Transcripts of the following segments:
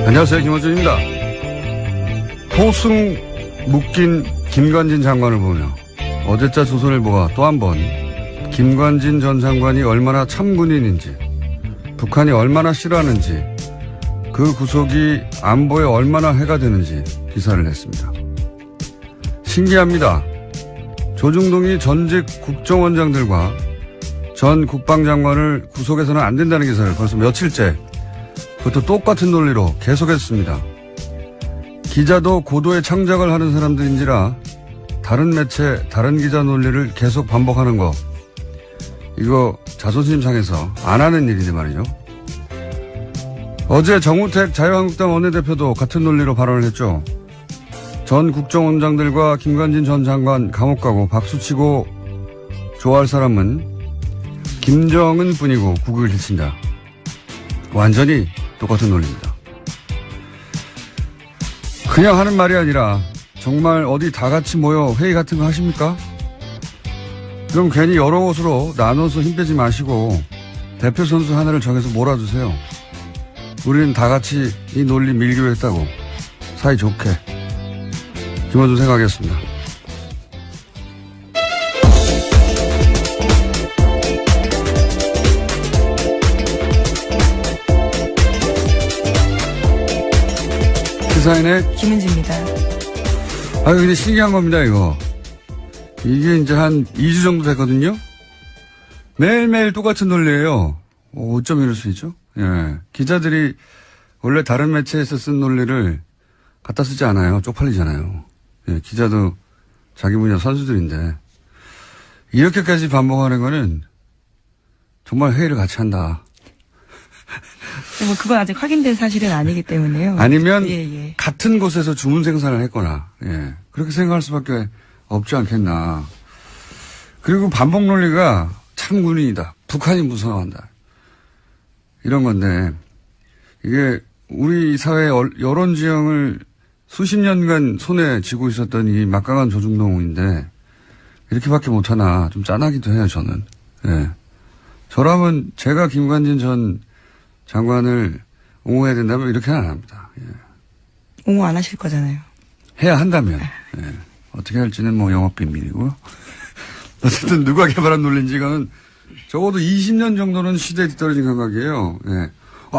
안녕하세요. 김어준입니다. 포승 묶인 김관진 장관을 보며 어제자 조선일보가 또 한 번 김관진 전 장관이 얼마나 참군인인지, 북한이 얼마나 싫어하는지, 그 구속이 안보에 얼마나 해가 되는지 기사를 냈습니다. 신기합니다. 조중동이 전직 국정원장들과 전 국방장관을 구속해서는 안 된다는 기사를 벌써 며칠째 그것도 똑같은 논리로 계속했습니다. 기자도 고도의 창작을 하는 사람들인지라 다른 매체, 다른 기자 논리를 계속 반복하는 거, 이거 자존심 상해서 안 하는 일인데 말이죠. 어제 정우택 자유한국당 원내대표도 같은 논리로 발언을 했죠. 전 국정원장들과 김관진 전 장관 감옥 가고 박수치고 좋아할 사람은 김정은 뿐이고 국을 해친다. 완전히 똑같은 논리입니다. 그냥 하는 말이 아니라 정말 어디 다 같이 모여 회의 같은 거 하십니까? 그럼 괜히 여러 곳으로 나눠서 힘 빼지 마시고 대표 선수 하나를 정해서 몰아주세요. 우리는 다 같이 이 논리 밀기로 했다고 사이좋게. 김어준 생각하겠습니다. 시사인의 김은지입니다. 근데 신기한 겁니다, 이거. 이게 이제 한 2주 정도 됐거든요? 매일매일 똑같은 논리예요. 어쩜 이럴 수 있죠? 예. 기자들이 원래 다른 매체에서 쓴 논리를 갖다 쓰지 않아요. 쪽팔리잖아요. 예. 기자도 자기 분야 선수들인데. 이렇게까지 반복하는 거는 정말 회의를 같이 한다. 뭐 그건 아직 확인된 사실은 아니기 때문에요. 아니면 같은 곳에서 주문 생산을 했거나, 예. 그렇게 생각할 수밖에 없지 않겠나. 그리고 반복 논리가 참군인이다. 북한이 무서워한다. 이런 건데, 이게 우리 사회의 여론 지형을 수십 년간 손에 쥐고 있었던 이 막강한 조중동인데, 이렇게밖에 못하나 좀 짠하기도 해요, 저는. 예. 저라면 제가 김관진 전 장관을 옹호해야 된다면 이렇게는 안 합니다. 예. 옹호 안 하실 거잖아요. 해야 한다면. 예. 어떻게 할지는 뭐 영업비밀이고요. 어쨌든 누가 개발한 논리인지 이거는 적어도 20년 정도는 시대에 뒤떨어진 감각이에요. 예.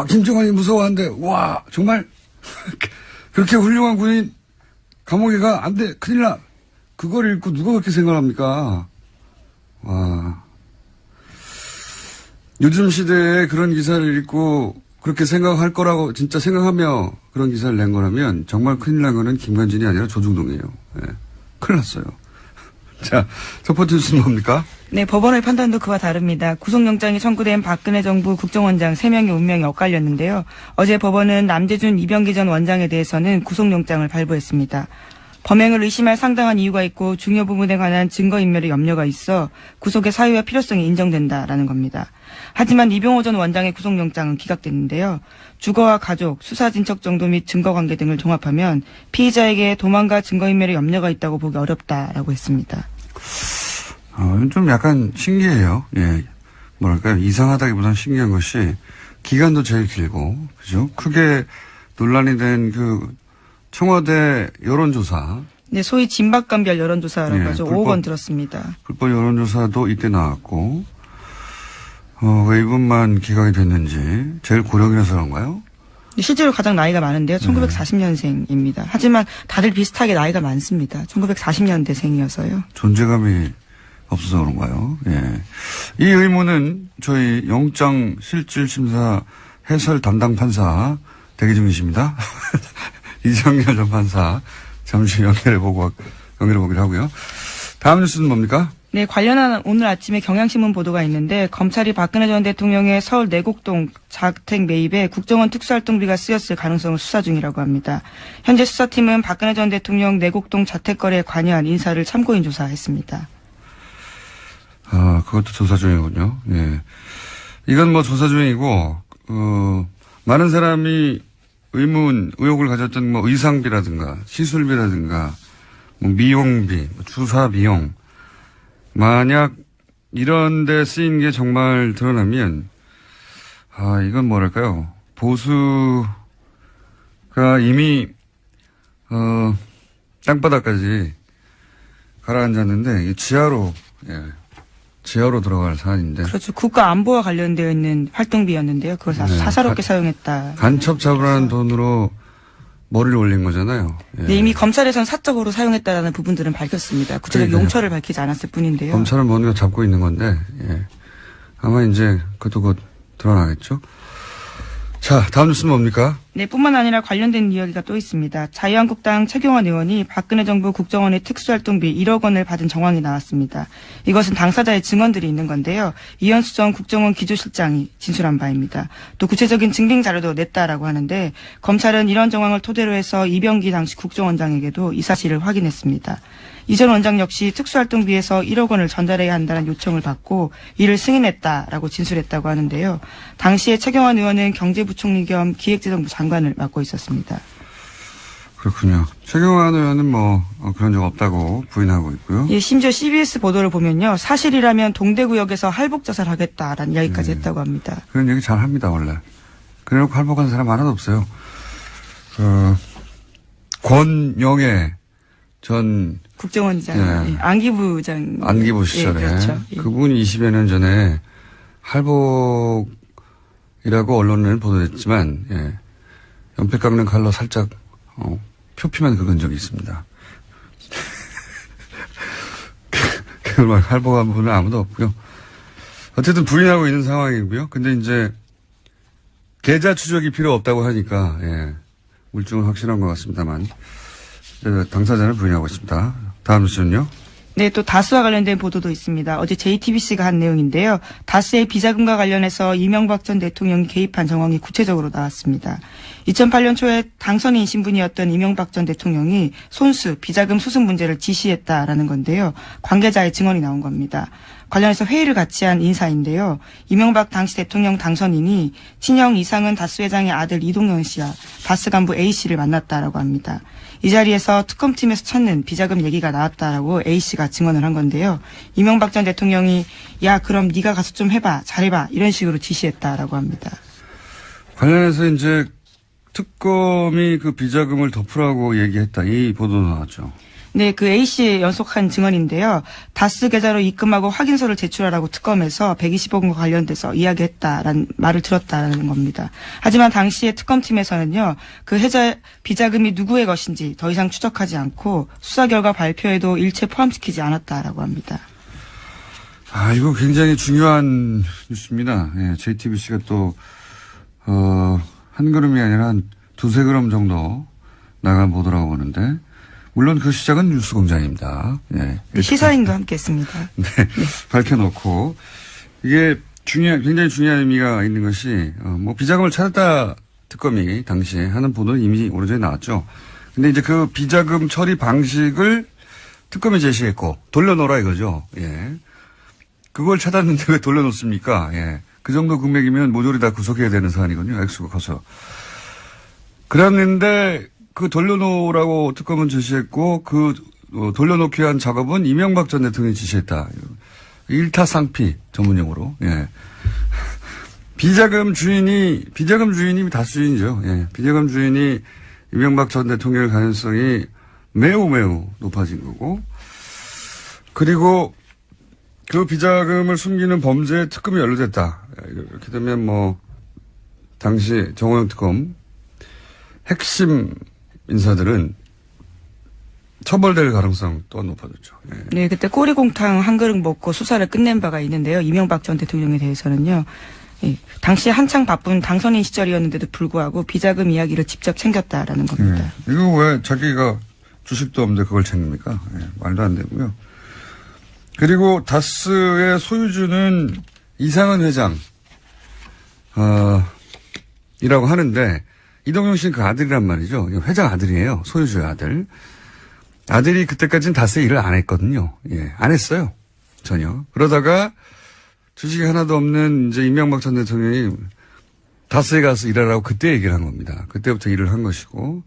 김정은이 무서워한데, 와, 정말 그렇게 훌륭한 군인 감옥에 가? 안 돼. 큰일 나. 그걸 읽고 누가 그렇게 생각합니까? 와. 요즘 시대에 그런 기사를 읽고 그렇게 생각할 거라고 진짜 생각하며 그런 기사를 낸 거라면 정말 큰일 난 거는 김관진이 아니라 조중동이에요. 예. 큰일 났어요. 자, 첫 번째 뉴스는 뭡니까? 네, 법원의 판단도 그와 다릅니다. 구속영장이 청구된 박근혜 정부 국정원장 3명의 운명이 엇갈렸는데요. 어제 법원은 남재준 이병기 전 원장에 대해서는 구속영장을 발부했습니다. 범행을 의심할 상당한 이유가 있고 중요 부분에 관한 증거인멸의 염려가 있어 구속의 사유와 필요성이 인정된다라는 겁니다. 하지만 이병호 전 원장의 구속영장은 기각됐는데요. 주거와 가족, 수사진척 정도 및 증거관계 등을 종합하면 피의자에게 도망가 증거인멸의 염려가 있다고 보기 어렵다라고 했습니다. 좀 약간 신기해요. 예. 뭐랄까요. 이상하다기보다는 신기한 것이 기간도 제일 길고, 그죠? 크게 논란이 된 청와대 여론조사. 네, 소위 진박감별 여론조사라고 하죠. 5억 원 들었습니다. 불법 여론조사도 이때 나왔고, 왜 이분만 기각이 됐는지 제일 고령이라서 그런가요? 실제로 가장 나이가 많은데요. 1940년생입니다. 하지만 다들 비슷하게 나이가 많습니다. 1940년대생이어서요. 존재감이 없어서 그런가요? 예. 이 의문은 저희 영장실질심사 해설 담당 판사 대기 중이십니다. 이정열 전 판사 잠시 연결해보기로 하고요. 다음 뉴스는 뭡니까? 네, 관련한 오늘 아침에 경향신문 보도가 있는데 검찰이 박근혜 전 대통령의 서울 내곡동 자택 매입에 국정원 특수활동비가 쓰였을 가능성을 수사 중이라고 합니다. 현재 수사팀은 박근혜 전 대통령 내곡동 자택 거래에 관여한 인사를 참고인 조사했습니다. 그것도 조사 중이군요. 예. 이건 뭐 조사 중이고, 많은 사람이 의혹을 가졌던 뭐 의상비라든가 시술비라든가 뭐 미용비, 주사 비용, 만약 이런 데 쓰인 게 정말 드러나면, 이건 뭐랄까요. 보수 그러니까 이미, 땅바닥까지 가라앉았는데, 이 지하로 들어갈 사안인데. 그렇죠. 국가 안보와 관련되어 있는 활동비였는데요. 그걸 네. 사사롭게 사용했다. 간첩 잡으라는 돈으로 머리를 올린 거잖아요. 예. 네, 이미 검찰에선 사적으로 사용했다라는 부분들은 밝혔습니다. 구체적 그러니까요. 용처를 밝히지 않았을 뿐인데요. 검찰은 뭔가 잡고 있는 건데, 예. 아마 이제 그것도 곧 드러나겠죠. 자, 다음 뉴스는 뭡니까? 네, 뿐만 아니라 관련된 이야기가 또 있습니다. 자유한국당 최경환 의원이 박근혜 정부 국정원의 특수활동비 1억 원을 받은 정황이 나왔습니다. 이것은 당사자의 증언들이 있는 건데요. 이현수 전 국정원 기조실장이 진술한 바입니다. 또 구체적인 증빙 자료도 냈다라고 하는데 검찰은 이런 정황을 토대로 해서 이병기 당시 국정원장에게도 이 사실을 확인했습니다. 이 전 원장 역시 특수활동비에서 1억 원을 전달해야 한다는 요청을 받고 이를 승인했다라고 진술했다고 하는데요. 당시에 최경환 의원은 경제부총리 겸 기획재정부 장관을 맡고 있었습니다. 그렇군요. 최경환 의원은 그런 적 없다고 부인하고 있고요. 예, 심지어 CBS 보도를 보면요. 사실이라면 동대구역에서 할복자살하겠다라는 이야기까지 했다고 합니다. 그런 얘기 잘 합니다, 원래. 그래놓고 할복한 사람 하나도 없어요. 권영애 전 국정원장, 예. 안기부장. 안기부 시절에. 예, 그렇죠. 예. 그분이 20여 년 전에 할복이라고 언론을 보도했지만, 예. 연필 깎는 칼로 살짝, 표피만 긁은 적이 있습니다. 그걸 할복한 분은 아무도 없고요. 어쨌든 부인하고 있는 상황이고요. 근데 이제, 계좌 추적이 필요 없다고 하니까, 예. 물증은 확실한 것 같습니다만, 당사자는 부인하고 있습니다. 다음 뉴스는요? 네, 또 다스와 관련된 보도도 있습니다. 어제 JTBC가 한 내용인데요. 다스의 비자금과 관련해서 이명박 전 대통령이 개입한 정황이 구체적으로 나왔습니다. 2008년 초에 당선인 신분이었던 이명박 전 대통령이 손수, 비자금 수습 문제를 지시했다라는 건데요. 관계자의 증언이 나온 겁니다. 관련해서 회의를 같이 한 인사인데요. 이명박 당시 대통령 당선인이 친형 이상은 다스 회장의 아들 이동영 씨와 다스 간부 A씨를 만났다라고 합니다. 이 자리에서 특검팀에서 찾는 비자금 얘기가 나왔다라고 A씨가 증언을 한 건데요. 이명박 전 대통령이 야 그럼 네가 가서 좀 해봐 잘해봐 이런 식으로 지시했다라고 합니다. 관련해서 이제 특검이 그 비자금을 덮으라고 얘기했다. 이 보도도 나왔죠. 네, 그 A씨 연속한 증언인데요. 다스 계좌로 입금하고 확인서를 제출하라고 특검에서 120억 원과 관련돼서 이야기했다라는 말을 들었다라는 겁니다. 하지만 당시에 특검팀에서는요. 그 해자 비자금이 누구의 것인지 더 이상 추적하지 않고 수사 결과 발표에도 일체 포함시키지 않았다라고 합니다. 아, 이거 굉장히 중요한 뉴스입니다. 예, JTBC가 또, 한 걸음이 아니라 한 두세 걸음 정도 나간 보도라고 보는데, 물론 그 시작은 뉴스 공장입니다. 예. 네, 시사인과 함께 했습니다. 네. 밝혀놓고, 이게 굉장히 중요한 의미가 있는 것이, 비자금을 찾았다 특검이 당시에 하는 보도는 이미 오래전에 나왔죠. 근데 이제 그 비자금 처리 방식을 특검이 제시했고, 돌려놓으라 이거죠. 예. 그걸 찾았는데 왜 돌려놓습니까? 예. 그 정도 금액이면 모조리 다 구속해야 되는 사안이거든요. 액수가 커서. 그랬는데 그 돌려놓으라고 특검은 지시했고 돌려놓기 위한 작업은 이명박 전 대통령이 지시했다. 일타상피 전문용어로. 예. 비자금 주인이 다수인이죠. 예. 비자금 주인이 이명박 전 대통령의 가능성이 매우 높아진 거고. 그리고 그 비자금을 숨기는 범죄에 특검이 연루됐다. 이렇게 되면 당시 정호영 특검 핵심 인사들은 처벌될 가능성 또한 높아졌죠. 네. 네, 그때 꼬리곰탕 한 그릇 먹고 수사를 끝낸 바가 있는데요. 이명박 전 대통령에 대해서는요. 예, 당시에 한창 바쁜 당선인 시절이었는데도 불구하고 비자금 이야기를 직접 챙겼다라는 겁니다. 이거 왜 자기가 주식도 없는데 그걸 챙깁니까? 예, 말도 안 되고요. 그리고 다스의 소유주는 이상은 회장 이라고 하는데 이동영 씨는 그 아들이란 말이죠. 회장 아들이에요. 소유주의 아들. 아들이 그때까지는 다스의 일을 안 했거든요. 예, 안 했어요. 전혀. 그러다가 주식이 하나도 없는 이제 이명박 전 대통령이 다스에 가서 일하라고 그때 얘기를 한 겁니다. 그때부터 일을 한 것이고,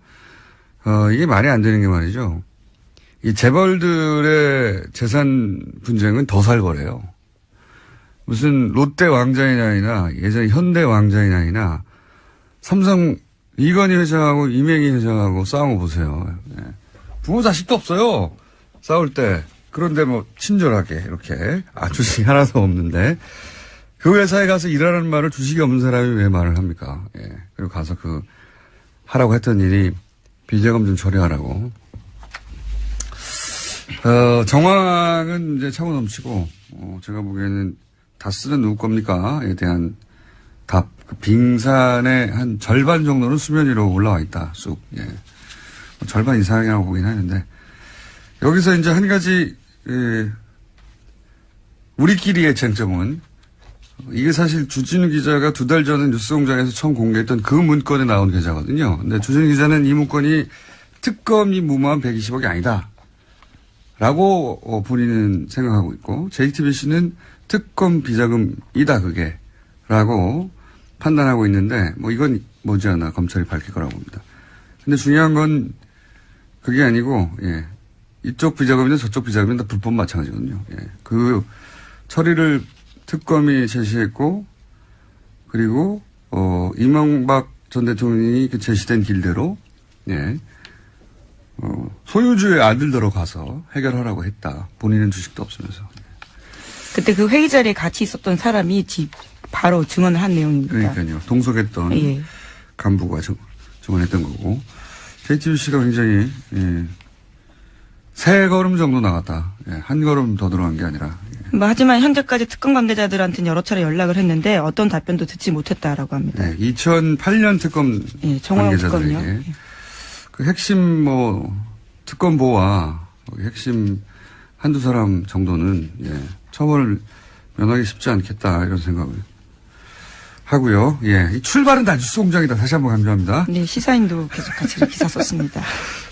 이게 말이 안 되는 게 말이죠. 이 재벌들의 재산 분쟁은 더 살벌해요. 무슨 롯데 왕자의 날이나 예전 현대 왕자의 날이나 삼성 이건희 회장하고 이명희 회장하고 싸운 거 보세요. 예. 부모 자식도 없어요. 싸울 때. 그런데 뭐 친절하게 이렇게 주식이 하나도 없는데 그 회사에 가서 일하라는 말을 주식이 없는 사람이 왜 말을 합니까? 예. 그리고 가서 하라고 했던 일이 비자금 좀 처리하라고. 정황은 이제 차고 넘치고, 제가 보기에는 다스는 누구 겁니까?에 대한 답. 빙산의 한 절반 정도는 수면 위로 올라와 있다, 쑥. 예. 절반 이상이라고 보긴 하는데. 여기서 이제 한 가지, 우리끼리의 쟁점은, 이게 사실 주진우 기자가 2달 전에 뉴스공장에서 처음 공개했던 그 문건에 나온 계좌거든요. 근데 주진우 기자는 이 문건이 특검이 무모한 120억이 아니다. 라고 본인은 생각하고 있고, JTBC는 특검 비자금이다, 그게. 라고 판단하고 있는데, 이건 머지않아 검찰이 밝힐 거라고 봅니다. 근데 중요한 건 그게 아니고, 예. 이쪽 비자금이나 저쪽 비자금이나 다 불법 마찬가지거든요. 예. 그 처리를 특검이 제시했고, 그리고, 이명박 전 대통령이 그 제시된 길대로, 예. 소유주의 아들들로 가서 해결하라고 했다. 본인은 주식도 없으면서. 그때 그 회의 자리에 같이 있었던 사람이 바로 증언을 한 내용입니다. 그러니까요. 동석했던 예. 간부가 증언했던 거고. JTBC가 굉장히, 예. 세 걸음 정도 나갔다. 예. 한 걸음 더 들어간 게 아니라. 예. 하지만 현재까지 특검 관계자들한테는 여러 차례 연락을 했는데 어떤 답변도 듣지 못했다라고 합니다. 예. 2008년 특검 예, 정호영 관계자들에게 특검이요. 그 핵심 특검보와 핵심 한두 사람 정도는 예. 처벌을 면하기 쉽지 않겠다 이런 생각을 하고요. 예. 이 출발은 다 뉴스공장이다. 다시 한번 강조합니다. 네, 시사인도 계속 같이 기사 썼습니다.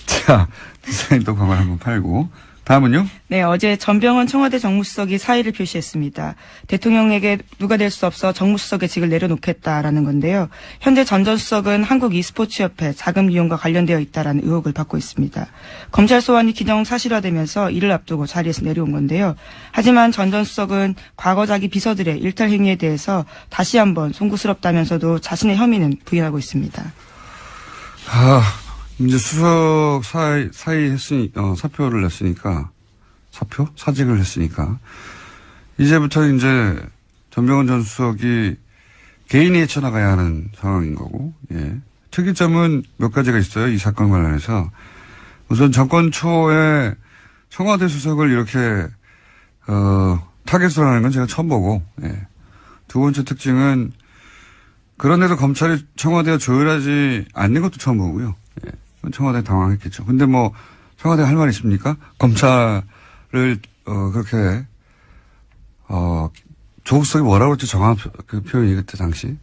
자, 시사인도 광을 한번 팔고. 다음은요? 네, 어제 전병헌 청와대 정무수석이 사의를 표시했습니다. 대통령에게 누가 될 수 없어 정무수석의 직을 내려놓겠다라는 건데요. 현재 전 전 수석은 한국 e스포츠협회 자금 이용과 관련되어 있다라는 의혹을 받고 있습니다. 검찰 소환이 기정사실화되면서 이를 앞두고 자리에서 내려온 건데요. 하지만 전 전 수석은 과거 자기 비서들의 일탈 행위에 대해서 다시 한번 송구스럽다면서도 자신의 혐의는 부인하고 있습니다. 이제 수석 사표를 냈으니까, 사직을 했으니까, 이제부터 이제 전병헌 전 수석이 개인이 헤쳐나가야 하는 상황인 거고, 예. 특이점은 몇 가지가 있어요. 이 사건 관련해서. 우선 정권 초에 청와대 수석을 이렇게, 타겟으로 하는 건 제가 처음 보고, 예. 두 번째 특징은 그런데도 검찰이 청와대와 조율하지 않는 것도 처음 보고요. 예. 청와대 당황했겠죠. 근데 청와대 할 말 있습니까? 검찰을, 그렇게, 조국 수석이 뭐라고 했죠? 그 표현이 그때 당시.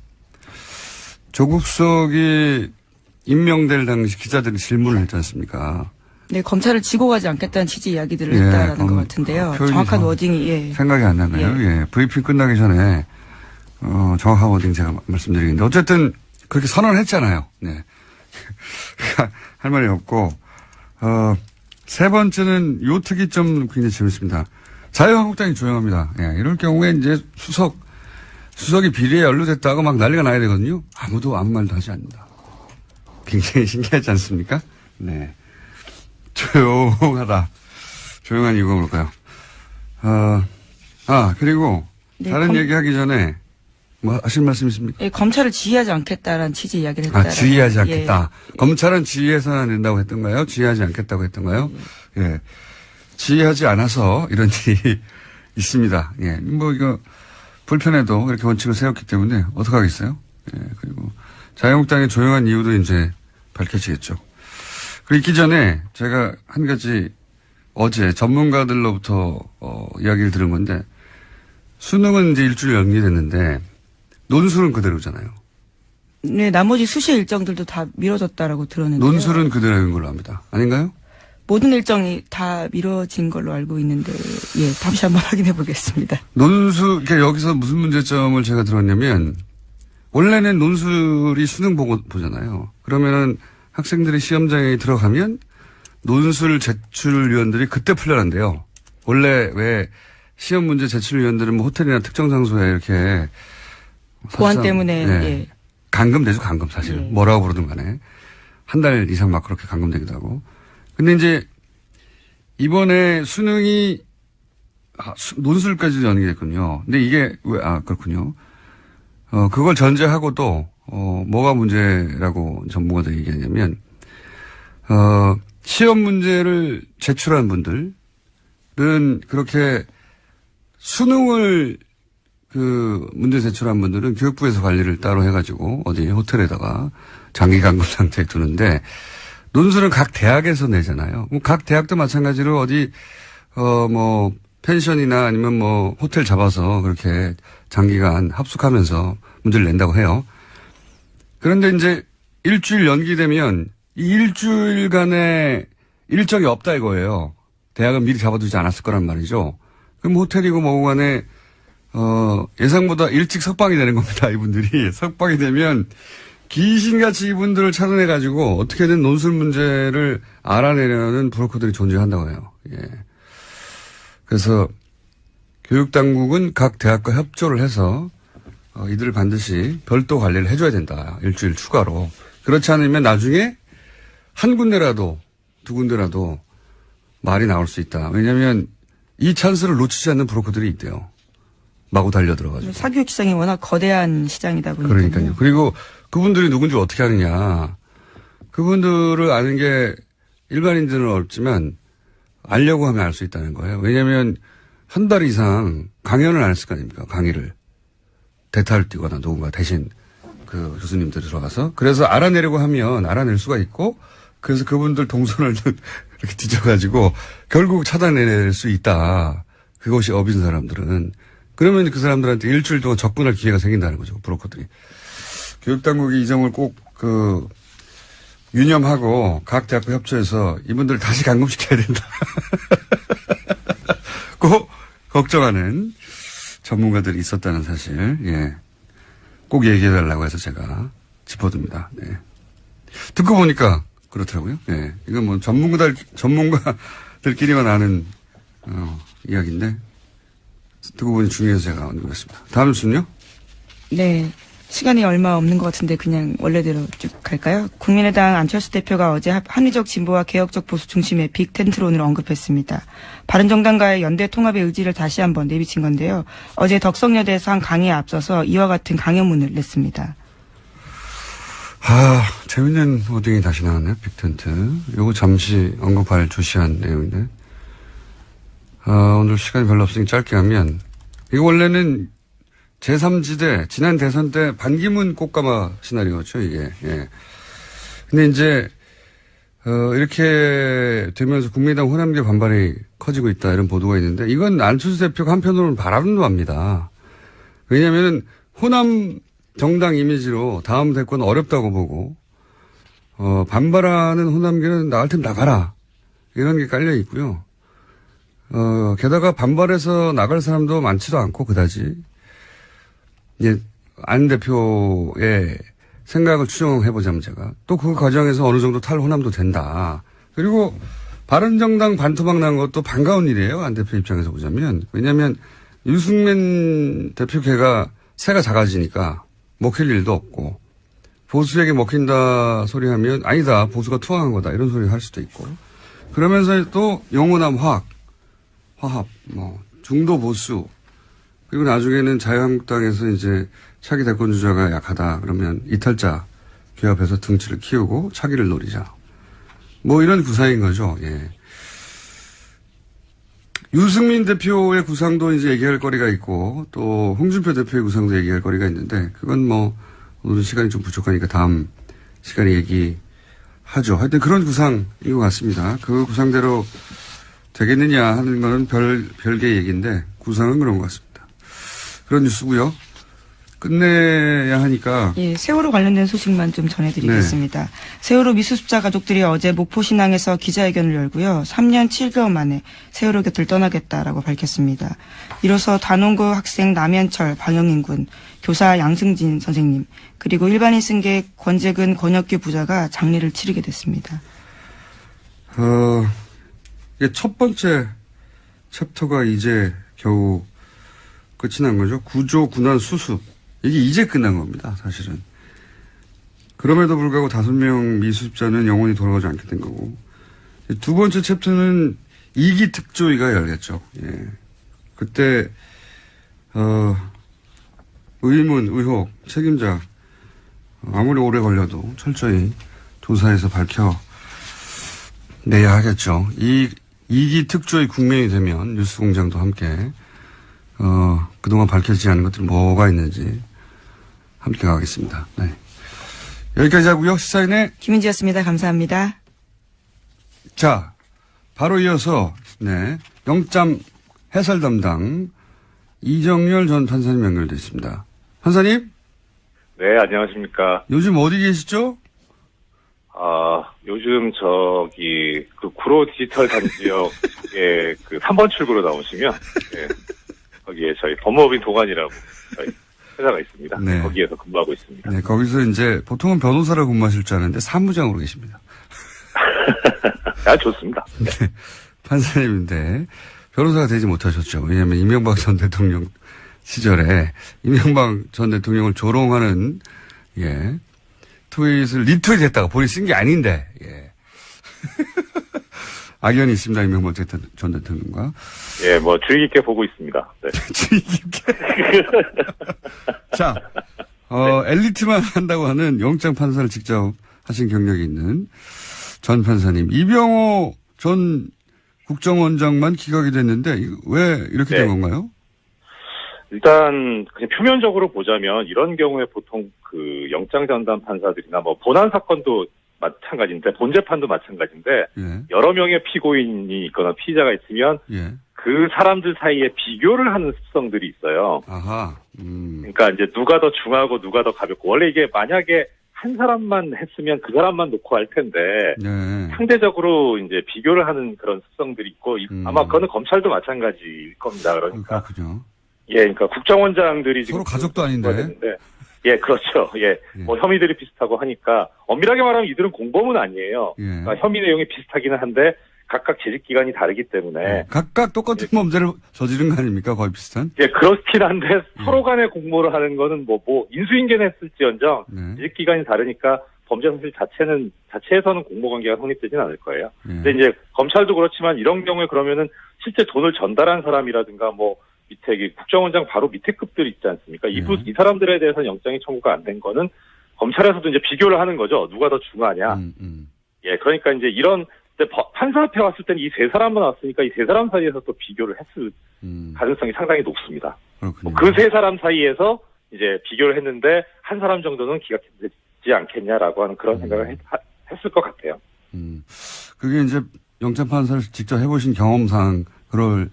조국 수석이 임명될 당시 기자들이 질문을 했지 않습니까? 네, 검찰을 지고 가지 않겠다는 취지 이야기들을 했다라는 것 같은데요. 정확한 워딩이, 예. 생각이 안 나네요. 예. 브리핑 끝나기 전에, 정확한 워딩 제가 말씀드리겠는데. 어쨌든, 그렇게 선언을 했잖아요. 네. 할 말이 없고, 세 번째는 요 특이점 굉장히 재밌습니다. 자유한국당이 조용합니다. 예, 이럴 경우에 이제 수석이 비리에 연루됐다고 막 난리가 나야 되거든요. 아무도 아무 말도 하지 않는다. 굉장히 신기하지 않습니까? 네. 조용하다. 조용한 이유가 뭘까요? 그리고 네, 다른 얘기하기 전에 하실 말씀 있습니까? 예, 검찰을 지휘하지 않겠다라는 취지 이야기를 했다. 지휘하지 않겠다. 예. 검찰은 지휘해서는 안 된다고 했던가요? 지휘하지 않겠다고 했던가요? 예. 지휘하지 않아서 이런 일이 있습니다. 예. 이거 불편해도 이렇게 원칙을 세웠기 때문에 어떡하겠어요? 예. 그리고 자유한국당의 조용한 이유도 이제 밝혀지겠죠. 그리고 있기 전에 제가 한 가지 어제 전문가들로부터 이야기를 들은 건데 수능은 이제 일주일 연기됐는데 논술은 그대로잖아요. 네, 나머지 수시 일정들도 다 미뤄졌다라고 들었는데요. 논술은 그대로인 걸로 압니다. 아닌가요? 모든 일정이 다 미뤄진 걸로 알고 있는데, 예, 다시 한번 확인해 보겠습니다. 여기서 무슨 문제점을 제가 들었냐면, 원래는 논술이 수능 보잖아요. 그러면은 학생들이 시험장에 들어가면 논술 제출위원들이 그때 풀려난대요. 원래 왜 시험 문제 제출위원들은 호텔이나 특정 장소에 이렇게 보안 때문에, 네. 예. 감금되죠, 감금 사실. 네. 뭐라고 부르든 간에. 한 달 이상 막 그렇게 감금되기도 하고. 근데 이제 이번에 수능이 논술까지 연기됐군요. 근데 이게 그렇군요. 그걸 전제하고도 뭐가 문제라고 전문가들이 얘기하냐면 시험 문제를 제출한 분들은 그렇게 수능을 문제 제출한 분들은 교육부에서 관리를 따로 해가지고 어디 호텔에다가 장기 감금 상태에 두는데 논술은 각 대학에서 내잖아요. 각 대학도 마찬가지로 어디 뭐 펜션이나 아니면 뭐 호텔 잡아서 그렇게 장기간 합숙하면서 문제를 낸다고 해요. 그런데 이제 일주일 연기되면 이 일주일간의 일정이 없다 이거예요. 대학은 미리 잡아두지 않았을 거란 말이죠. 그럼 호텔이고 뭐고 간에 예상보다 일찍 석방이 되는 겁니다. 이분들이 석방이 되면 귀신같이 이분들을 찾아내가지고 어떻게든 논술 문제를 알아내려는 브로커들이 존재한다고 해요. 예. 그래서 교육당국은 각 대학과 협조를 해서 이들을 반드시 별도 관리를 해줘야 된다. 일주일 추가로. 그렇지 않으면 나중에 한 군데라도 두 군데라도 말이 나올 수 있다. 왜냐하면 이 찬스를 놓치지 않는 브로커들이 있대요. 마구 달려들어가지고. 사교육 시장이 워낙 거대한 시장이다 보니까. 그러니까요. 그리고 그분들이 누군지 어떻게 아느냐. 그분들을 아는 게 일반인들은 어렵지만 알려고 하면 알 수 있다는 거예요. 왜냐하면 한 달 이상 강연을 안 했을 거 아닙니까? 강의를. 대타를 띄거나 누군가 대신 그 교수님들이 들어가서. 그래서 알아내려고 하면 알아낼 수가 있고 그래서 그분들 동선을 이렇게 뒤져가지고 결국 찾아낼 수 있다. 그것이 업인 사람들은. 그러면 그 사람들한테 일주일 동안 접근할 기회가 생긴다는 거죠. 브로커들이. 교육당국이 이 점을 꼭 유념하고 각 대학과 협조해서 이분들을 다시 감금시켜야 된다. 꼭 걱정하는 전문가들이 있었다는 사실. 예. 꼭 얘기해달라고 해서 제가 짚어둡니다. 네. 듣고 보니까 그렇더라고요. 예. 이건 뭐 전문가들끼리만 아는 이야기인데 듣고 보니 중요해서 제가 언급했습니다. 다음 순요? 네. 시간이 얼마 없는 것 같은데 그냥 원래대로 쭉 갈까요? 국민의당 안철수 대표가 어제 합리적 진보와 개혁적 보수 중심의 빅텐트론을 언급했습니다. 바른정당과의 연대 통합의 의지를 다시 한번 내비친 건데요. 어제 덕성여대에서 한 강의에 앞서서 이와 같은 강연문을 냈습니다. 재밌는 워딩이 다시 나왔네요. 빅텐트. 요거 잠시 언급할 주시한 내용인데. 오늘 시간이 별로 없으니 짧게 하면 이거 원래는 제3지대, 지난 대선 때 반기문 꽃가마 시나리오죠, 이게. 예. 근데 이제, 이렇게 되면서 국민의당 호남계 반발이 커지고 있다, 이런 보도가 있는데, 이건 안철수 대표가 한편으로는 바라는 바입니다. 왜냐면, 호남 정당 이미지로 다음 대권 어렵다고 보고, 반발하는 호남계는 나갈 땐 나가라. 이런 게 깔려 있고요. 게다가 반발해서 나갈 사람도 많지도 않고, 그다지. 이제 안 대표의 생각을 추정해보자면 제가 또 그 과정에서 어느 정도 탈호남도 된다. 그리고 바른정당 반토막 난 것도 반가운 일이에요. 안 대표 입장에서 보자면. 왜냐하면 유승민 대표 걔가 새가 작아지니까 먹힐 일도 없고 보수에게 먹힌다 소리 하면 아니다. 보수가 투항한 거다. 이런 소리 할 수도 있고. 그러면서 또 영호남 화합, 중도 보수 그리고 나중에는 자유한국당에서 이제 차기 대권 주자가 약하다. 그러면 이탈자 규합해서 등치를 키우고 차기를 노리자. 뭐 이런 구상인 거죠. 예. 유승민 대표의 구상도 이제 얘기할 거리가 있고 또 홍준표 대표의 구상도 얘기할 거리가 있는데 그건 뭐 오늘 시간이 좀 부족하니까 다음 시간에 얘기하죠. 하여튼 그런 구상인 것 같습니다. 그 구상대로 되겠느냐 하는 거는 별개의 얘기인데 구상은 그런 것 같습니다. 그런 뉴스고요. 끝내야 하니까. 예, 세월호 관련된 소식만 좀 전해드리겠습니다. 네. 세월호 미수습자 가족들이 어제 목포신항에서 기자회견을 열고요. 3년 7개월 만에 세월호 곁을 떠나겠다라고 밝혔습니다. 이로써 단원고 학생 남현철, 방영인 군, 교사 양승진 선생님, 그리고 일반인 승객 권재근, 권혁규 부자가 장례를 치르게 됐습니다. 이게 첫 번째 챕터가 이제 겨우 끝이 난 거죠. 구조, 군안, 수습. 이게 이제 끝난 겁니다, 사실은. 그럼에도 불구하고 5명 미수습자는 영원히 돌아가지 않게 된 거고. 두 번째 챕터는 2기 특조위가 열렸죠. 예. 그때, 의문, 의혹, 책임자, 아무리 오래 걸려도 철저히 조사해서 밝혀내야 하겠죠. 2기 특조위 국면이 되면 뉴스공장도 함께, 그동안 밝혀지지 않은 것들이 뭐가 있는지 함께 가겠습니다. 네. 여기까지 하고요. 시사인의 김은지였습니다. 감사합니다. 자, 바로 이어서, 네, 영장 해설 담당 이정열 전 판사님 연결되어 있습니다. 판사님? 네, 안녕하십니까. 요즘 어디 계시죠? 요즘 그 구로 디지털 단지역에 그 3번 출구로 나오시면, 예, 거기에 저희 법무법인 동안이라고 저희 회사가 있습니다. 네. 거기에서 근무하고 있습니다. 네, 거기서 이제 보통은 변호사로 근무하실 줄 아는데 사무장으로 계십니다. 좋습니다. 네, 판사님인데 변호사가 되지 못하셨죠. 왜냐하면 이명박 전 대통령 시절에 이명박 전 대통령을 조롱하는 트윗을 리트윗했다가 본인이 쓴 게 아닌데 악연이 있습니다. 이명박 전 대통령과. 예, 뭐 주의 깊게 보고 있습니다. 네. 주의 깊게. 자, 엘리트만 한다고 하는 영장 판사를 직접 하신 경력이 있는 전 판사님, 이병호 전 국정원장만 기각이 됐는데 왜 이렇게 된 건가요? 일단 그냥 표면적으로 보자면 이런 경우에 보통 그 영장 전담 판사들이나 뭐 본안 사건도 마찬가지인데 본 재판도 마찬가지인데 여러 명의 피고인이 있거나 피의자가 있으면 그 사람들 사이에 비교를 하는 습성들이 있어요. 아하. 그러니까 이제 누가 더 중하고 누가 더 가볍고 원래 이게 만약에 한 사람만 했으면 그 사람만 놓고 할 텐데 상대적으로 이제 비교를 하는 그런 습성들이 있고 아마 그거는 검찰도 마찬가지일 겁니다. 그러니까 그렇군요. 그러니까 국정원장들이 지금 서로 가족도 아닌데. 예, 그렇죠. 예. 뭐 혐의들이 비슷하고 하니까 엄밀하게 말하면 이들은 공범은 아니에요. 그러니까 혐의 내용이 비슷하기는 한데 각각 재직 기간이 다르기 때문에 각각 똑같은 범죄를 저지른 거 아닙니까? 거의 비슷한? 예, 그렇긴 한데 서로 간에 공모를 하는 거는 뭐 인수인계는 했을지언정 재직 기간이 다르니까 범죄 사실 자체에서는 공모 관계가 성립되지는 않을 거예요. 근데 이제 검찰도 그렇지만 이런 경우에 그러면은 실제 돈을 전달한 사람이라든가 뭐 밑에 국정원장 바로 밑에 급들이 있지 않습니까? 이 사람들에 대해서는 영장이 청구가 안 된 거는 검찰에서도 이제 비교를 하는 거죠. 누가 더 중하냐. 예, 그러니까 이제 이런 판사 앞에 왔을 때는 이 세 사람만 왔으니까 이 세 사람 사이에서 또 비교를 했을 가능성이 상당히 높습니다. 그 세 사람 사이에서 이제 비교를 했는데 한 사람 정도는 기각되지 않겠냐라고 하는 그런 생각을 했을 것 같아요. 그게 이제 영장 판사를 직접 해보신 경험상 그럴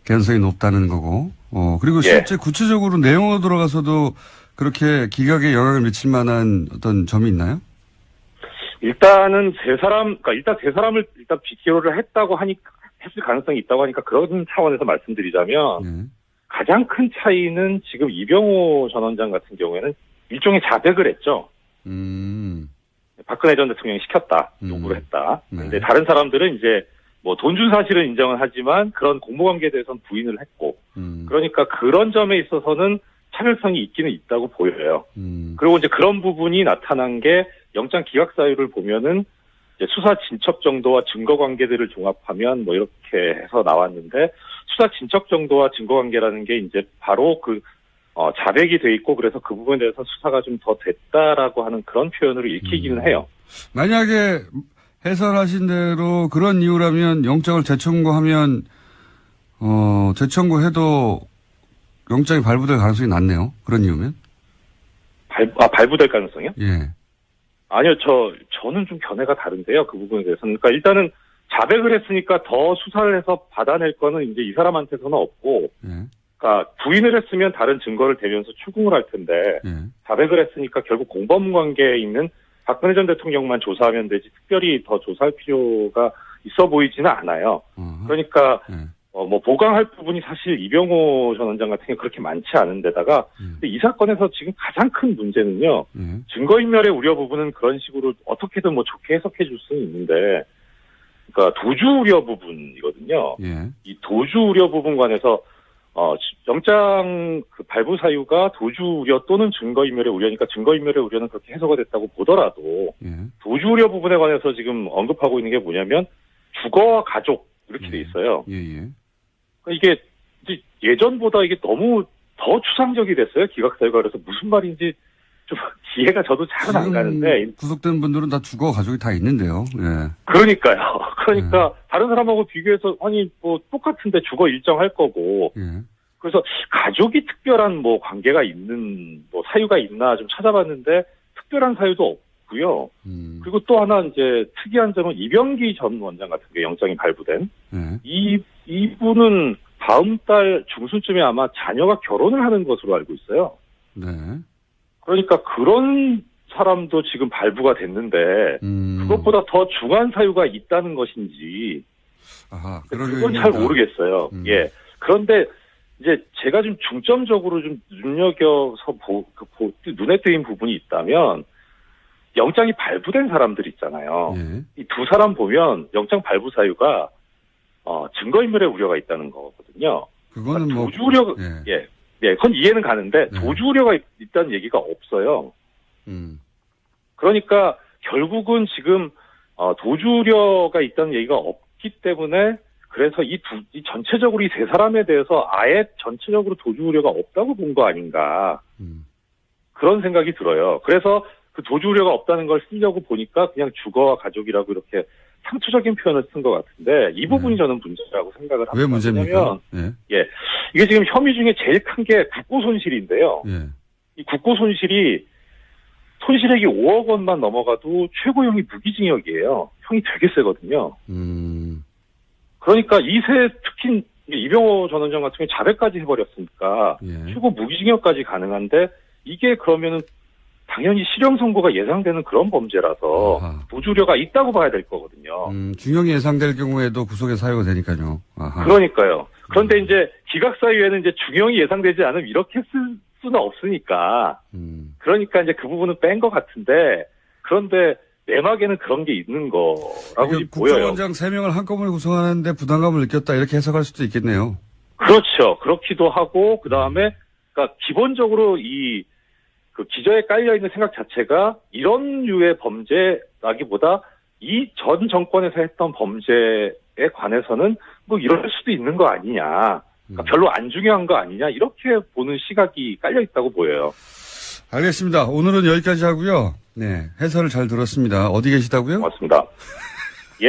개연성이 높다는 거고, 그리고 실제 구체적으로 내용으로 들어가서도 그렇게 기각에 영향을 미칠 만한 어떤 점이 있나요? 일단은 일단 세 사람을 일단 비교를 했을 가능성이 있다고 하니까 그런 차원에서 말씀드리자면 가장 큰 차이는 지금 이병호 전 원장 같은 경우에는 일종의 자백을 했죠. 박근혜 전 대통령이 시켰다, 요구를 했다. 근데 다른 사람들은 이제 뭐 돈 준 사실은 인정은 하지만 그런 공모관계에 대해서는 부인을 했고, 그러니까 그런 점에 있어서는 차별성이 있기는 있다고 보여요. 그리고 이제 그런 부분이 나타난 게 영장 기각 사유를 보면은 이제 수사 진척 정도와 증거 관계들을 종합하면 뭐 이렇게 해서 나왔는데, 수사 진척 정도와 증거 관계라는 게 이제 바로 자백이 돼 있고, 그래서 그 부분에 대해서 수사가 좀 더 됐다라고 하는 그런 표현으로 읽히기는 해요. 만약에 해설하신 대로 그런 이유라면 영장을 재청구하면 재청구해도 영장이 발부될 가능성이 낮네요. 그런 이유면? 발부될 가능성이요? 예. 아니요, 저는 좀 견해가 다른데요. 그 부분에 대해서는. 그러니까 일단은 자백을 했으니까 더 수사를 해서 받아낼 거는 이제 이 사람한테서는 없고, 그러니까 부인을 했으면 다른 증거를 대면서 추궁을 할 텐데, 자백을 했으니까 결국 공범 관계에 있는 박근혜 전 대통령만 조사하면 되지 특별히 더 조사할 필요가 있어 보이지는 않아요. 그러니까 뭐 보강할 부분이 사실 이병호 전 원장 같은 경우 그렇게 많지 않은데다가 근데 이 사건에서 지금 가장 큰 문제는요. 증거인멸의 우려 부분은 그런 식으로 어떻게든 뭐 좋게 해석해 줄 수는 있는데, 그러니까 도주 우려 부분이거든요. 이 도주 우려 부분 관해서 영장 그 발부 사유가 도주 우려 또는 증거인멸의 우려니까 증거인멸의 우려는 그렇게 해소가 됐다고 보더라도 예. 도주 우려 부분에 관해서 지금 언급하고 있는 게 뭐냐면 주거와 가족 이렇게 돼 있어요. 예, 예. 이게 이제 예전보다 이게 너무 더 추상적이 됐어요. 기각사유가. 그래서 무슨 말인지 좀 이해가 저도 잘은 안 가는데. 구속된 분들은 다 주거 가족이 다 있는데요. 예. 그러니까요. 그러니까 다른 사람하고 비교해서 아니 뭐 똑같은데 주거 일정할 거고. 예. 그래서 가족이 특별한 뭐 관계가 있는 뭐 사유가 있나 좀 찾아봤는데 특별한 사유도 없고요. 그리고 또 하나 이제 특이한 점은 이병기 전 원장 같은 게 영장이 발부된 예. 이분은 다음 달 중순쯤에 아마 자녀가 결혼을 하는 것으로 알고 있어요. 네. 그러니까 그런 사람도 지금 발부가 됐는데 그것보다 더 중한 사유가 있다는 것인지 아하, 그건 잘 모르겠어요. 예. 그런데 이제 제가 좀 중점적으로 좀 눈여겨서 눈에 띄는 부분이 있다면 영장이 발부된 사람들 있잖아요. 예. 이 두 사람 보면 영장 발부 사유가 증거인멸의 우려가 있다는 거거든요. 그거는 그러니까 뭐 도주 우려 예. 예, 그건 이해는 가는데 도주 우려가 있다는 얘기가 없어요. 그러니까 결국은 지금 도주 우려가 있다는 얘기가 없기 때문에 그래서 이 전체적으로 이 세 사람에 대해서 아예 전체적으로 도주 우려가 없다고 본 거 아닌가 그런 생각이 들어요. 그래서 그 도주 우려가 없다는 걸 쓰려고 보니까 그냥 주거와 가족이라고 이렇게 상투적인 표현을 쓴 것 같은데 이 부분이 저는 문제라고 생각을 합니다. 왜 문제입니까? 예, 이게 지금 혐의 중에 제일 큰 게 국고 손실인데요. 예. 이 국고 손실이 손실액이 5억 원만 넘어가도 최고형이 무기징역이에요. 형이 되게 세거든요. 그러니까 특히 이병호 전 원장 같은 경우 자백까지 해버렸으니까 예. 최고 무기징역까지 가능한데 이게 그러면은 당연히 실형 선고가 예상되는 그런 범죄라서 도주 우려가 있다고 봐야 될 거거든요. 중형이 예상될 경우에도 구속의 사유가 되니까요. 아하. 그러니까요. 그런데 이제 기각사유에는 이제 중형이 예상되지 않으면 이렇게 쓸 수는 없으니까. 그러니까 이제 그 부분은 뺀 것 같은데 그런데 내막에는 그런 게 있는 거라고 보여요. 국정원장 3명을 한꺼번에 구성하는데 부담감을 느꼈다 이렇게 해석할 수도 있겠네요. 그렇죠. 그렇기도 하고 그다음에 그러니까 기본적으로 그 기저에 깔려있는 생각 자체가 이런 류의 범죄라기보다 이 전 정권에서 했던 범죄에 관해서는 뭐 이럴 수도 있는 거 아니냐. 그러니까 별로 안 중요한 거 아니냐. 이렇게 보는 시각이 깔려있다고 보여요. 알겠습니다. 오늘은 여기까지 하고요. 네. 해설을 잘 들었습니다. 어디 계시다고요? 맞습니다. 예.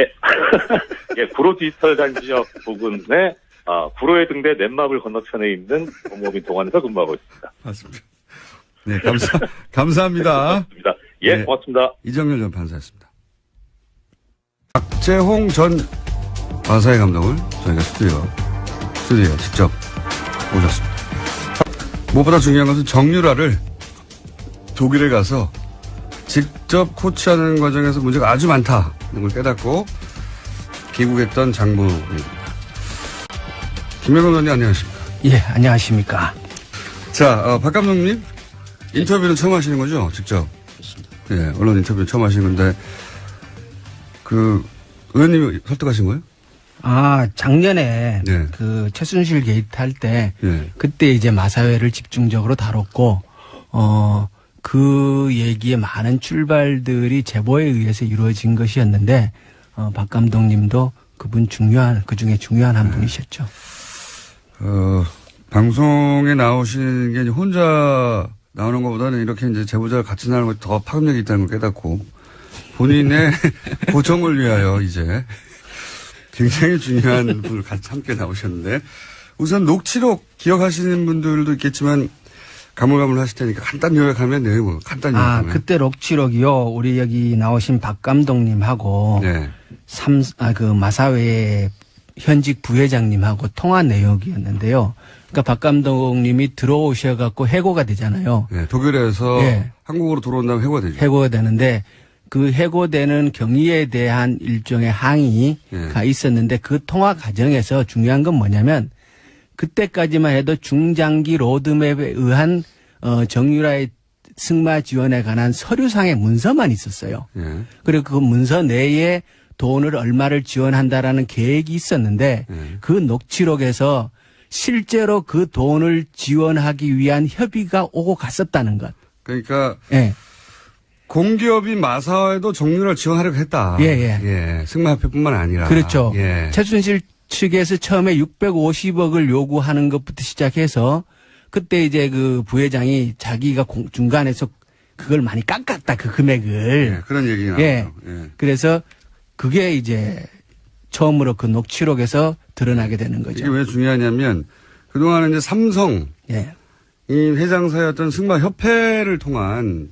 예, 구로 디지털 단지역 부근에 구로의 등대 넷마블 건너편에 있는 법무법인 동안에서 근무하고 있습니다. 맞습니다. 네, 감사합니다. 맞습니다. 예, 네, 고맙습니다. 이정렬 전 판사였습니다. 박재홍 전 마사회 감독을 저희가 스튜디오에 직접 모셨습니다. 무엇보다 중요한 것은 정유라를 독일에 가서 직접 코치하는 과정에서 문제가 아주 많다는 걸 깨닫고 귀국했던 장본인입니다. 김영건 의원님 안녕하십니까? 예, 안녕하십니까? 자, 박 감독님 인터뷰는 처음 하시는 거죠? 직접. 예, 언론 인터뷰 처음 하시는 건데 의원님이 설득하신 거예요? 작년에 네. 그 최순실 게이트 할 때 네. 그때 이제 마사회를 집중적으로 다뤘고 그 얘기의 많은 출발들이 제보에 의해서 이루어진 것이었는데 박 감독님도 그 중에 중요한 한 분이셨죠. 방송에 나오시는 게 이제 혼자 나오는 것보다는 이렇게 이제 제보자가 같이 나오는 것이 더 파급력이 있다는 걸 깨닫고 본인의 고정을 위하여 이제 굉장히 중요한 분을 같이 함께 나오셨는데 우선 녹취록 기억하시는 분들도 있겠지만 가물가물 하실 테니까 간단히 요약하면 내용이 뭐 간단히 요약하면. 그때 녹취록이요. 우리 여기 나오신 박 감독님하고 네. 그 마사회 현직 부회장님하고 통화 내용이었는데요. 그러니까 박 감독님이 들어오셔갖고 해고가 되잖아요. 네, 독일에서 네. 한국으로 들어온 다음에 해고가 되죠. 해고가 되는데 그 해고되는 경위에 대한 일종의 항의가 있었는데 그 통화 과정에서 중요한 건 뭐냐면 그때까지만 해도 중장기 로드맵에 의한 정유라의 승마 지원에 관한 서류상의 문서만 있었어요. 그리고 그 문서 내에 돈을 얼마를 지원한다라는 계획이 있었는데 그 녹취록에서 실제로 그 돈을 지원하기 위한 협의가 오고 갔었다는 것. 그러니까 예. 공기업인 마사회도 정유라를 지원하려고 했다. 예. 승마협회뿐만 아니라. 그렇죠. 예. 최순실 측에서 처음에 650억을 요구하는 것부터 시작해서 그때 이제 그 부회장이 자기가 중간에서 그걸 많이 깎았다, 그 금액을. 예, 그런 얘기 나와요. 예. 예. 그래서 그게 이제 처음으로 그 녹취록에서 드러나게 되는 거죠. 이게 왜 중요하냐면 그동안은 이제 삼성 예. 이 회장사였던 승마협회를 통한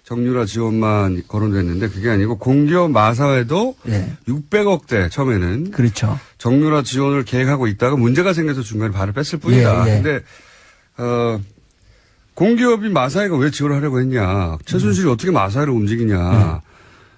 정유라 지원만 거론됐는데 그게 아니고 공기업 마사회도 예. 600억대 처음에는 그렇죠. 정유라 지원을 계획하고 있다가 문제가 생겨서 중간에 발을 뺐을 뿐이다. 예, 예. 근데 공기업인 마사회가 왜 지원을 하려고 했냐. 최순실이 어떻게 마사회를 움직이냐.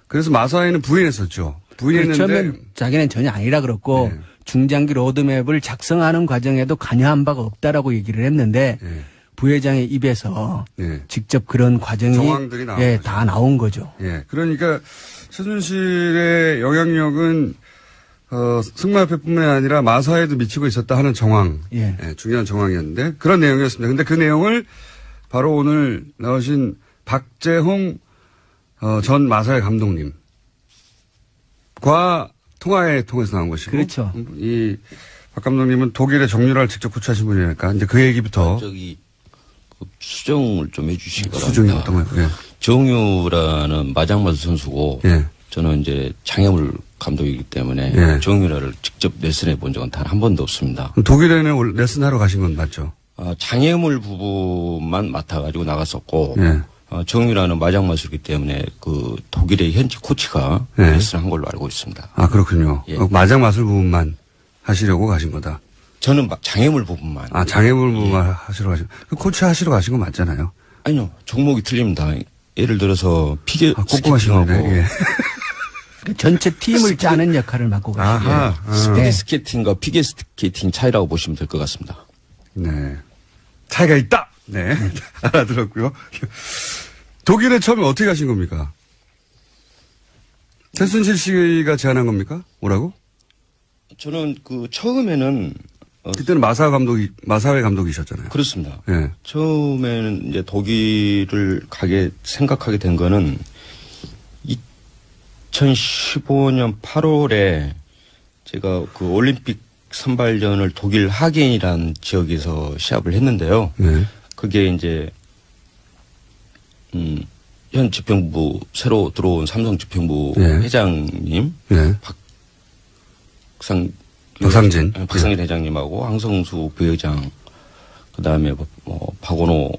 그래서 마사회는 부인했었죠. 부인했는데. 처음엔 자기는 전혀 아니라 그랬고 네. 중장기 로드맵을 작성하는 과정에도 관여한 바가 없다라고 얘기를 했는데 네. 부회장의 입에서 네. 직접 그런 과정이 정황들이 나온 예, 거죠. 다 나온 거죠. 예. 그러니까 최순실의 영향력은 승마협회뿐만 아니라 마사회도 미치고 있었다 하는 정황. 예. 예, 중요한 정황이었는데 그런 내용이었습니다. 근데 그 내용을 바로 오늘 나오신 박재홍 전 마사회 감독님과 통화에 통해서 나온 것이고. 그렇죠. 이 박 감독님은 독일의 정유라를 직접 구출하신 분이니까 이제 그 얘기부터. 저기 그 수정을 좀 해주시기 바랍니다. 수정이 어떤 거예요? 예. 정유라는 마장마수 선수고 예. 저는 이제 장애물 감독이기 때문에 예. 정유라를 직접 레슨해 본 적은 단 한 번도 없습니다. 그럼 독일에는 레슨하러 가신 건 맞죠? 장애물 부분만 맡아가지고 나갔었고 예. 정유라는 마장마수이기 때문에 그 독일의 현지 코치가 예. 레슨한 걸로 알고 있습니다. 아, 그렇군요. 예. 마장 마술 부분만 하시려고 가신 거다. 저는 장애물 부분만. 아, 장애물 부분만 하시러 가신 거. 코치 하시러 가신 거 맞잖아요. 아니요. 종목이 틀립니다. 예를 들어서 피겨 꼼꼼하시는데. 스케이팅하고 예. 그 전체 팀을 짜는 역할을 맡고 가시죠. 아하. 스피드 네. 스케이팅과 피겨 스케이팅 차이라고 보시면 될 것 같습니다. 네. 차이가 있다! 네. 알아들었고요. 독일에 처음에 어떻게 가신 겁니까? 최순실 씨가 제안한 겁니까? 오라고? 저는 그 처음에는 그때는 마사회 감독이셨잖아요. 그렇습니다. 예. 처음에는 이제 독일을 생각하게 된 거는 2015년 8월에 제가 그 올림픽 선발전을 독일 하겐이라는 지역에서 시합을 했는데요. 네. 그게 이제 현 집행부 새로 들어온 삼성 집행부 네. 회장님 네. 박상진 회장님하고 황성수 부회장 그다음에 박원호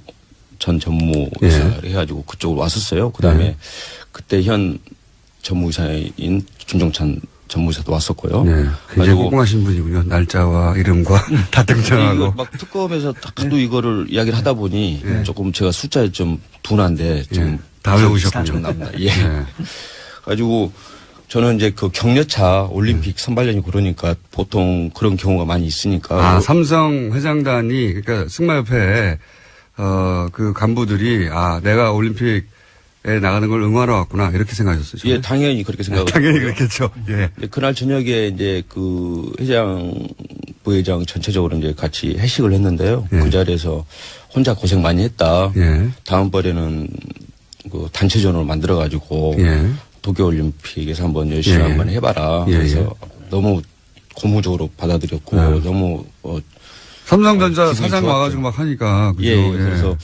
전 전무이사 해가지고 그쪽으로 왔었어요. 그다음에 그때 현 전무이사인 김종찬 전무이사도 왔었고요. 네. 굉장히 꼼꼼하신 분이군요. 날짜와 이름과 다 등장하고. 막 특검에서 하도 이거를 이야기를 하다 보니 조금 제가 숫자에 좀 둔한데 좀 다 외우셨군요. 납니다. 예. 가지고 저는 이제 그 격려차 올림픽 선발전이 그러니까 보통 그런 경우가 많이 있으니까. 삼성 회장단이 그러니까 승마협회 그 간부들이 내가 올림픽에 나가는 걸 응원하러 왔구나 이렇게 생각하셨어요. 예, 당연히 그렇게 생각하고. 당연히 그렇겠죠. 예. 그날 저녁에 이제 그 부회장 전체적으로 이제 같이 회식을 했는데요. 예. 그 자리에서 혼자 고생 많이 했다. 예. 다음번에는 그 단체전으로 만들어가지고 예. 도쿄올림픽에서 한번 열심히 예. 한번 해봐라. 예. 그래서 너무 고무적으로 받아들였고 너무 삼성전자 기분이 사장 좋았죠. 와가지고 막 하니까 그죠. 예, 그래서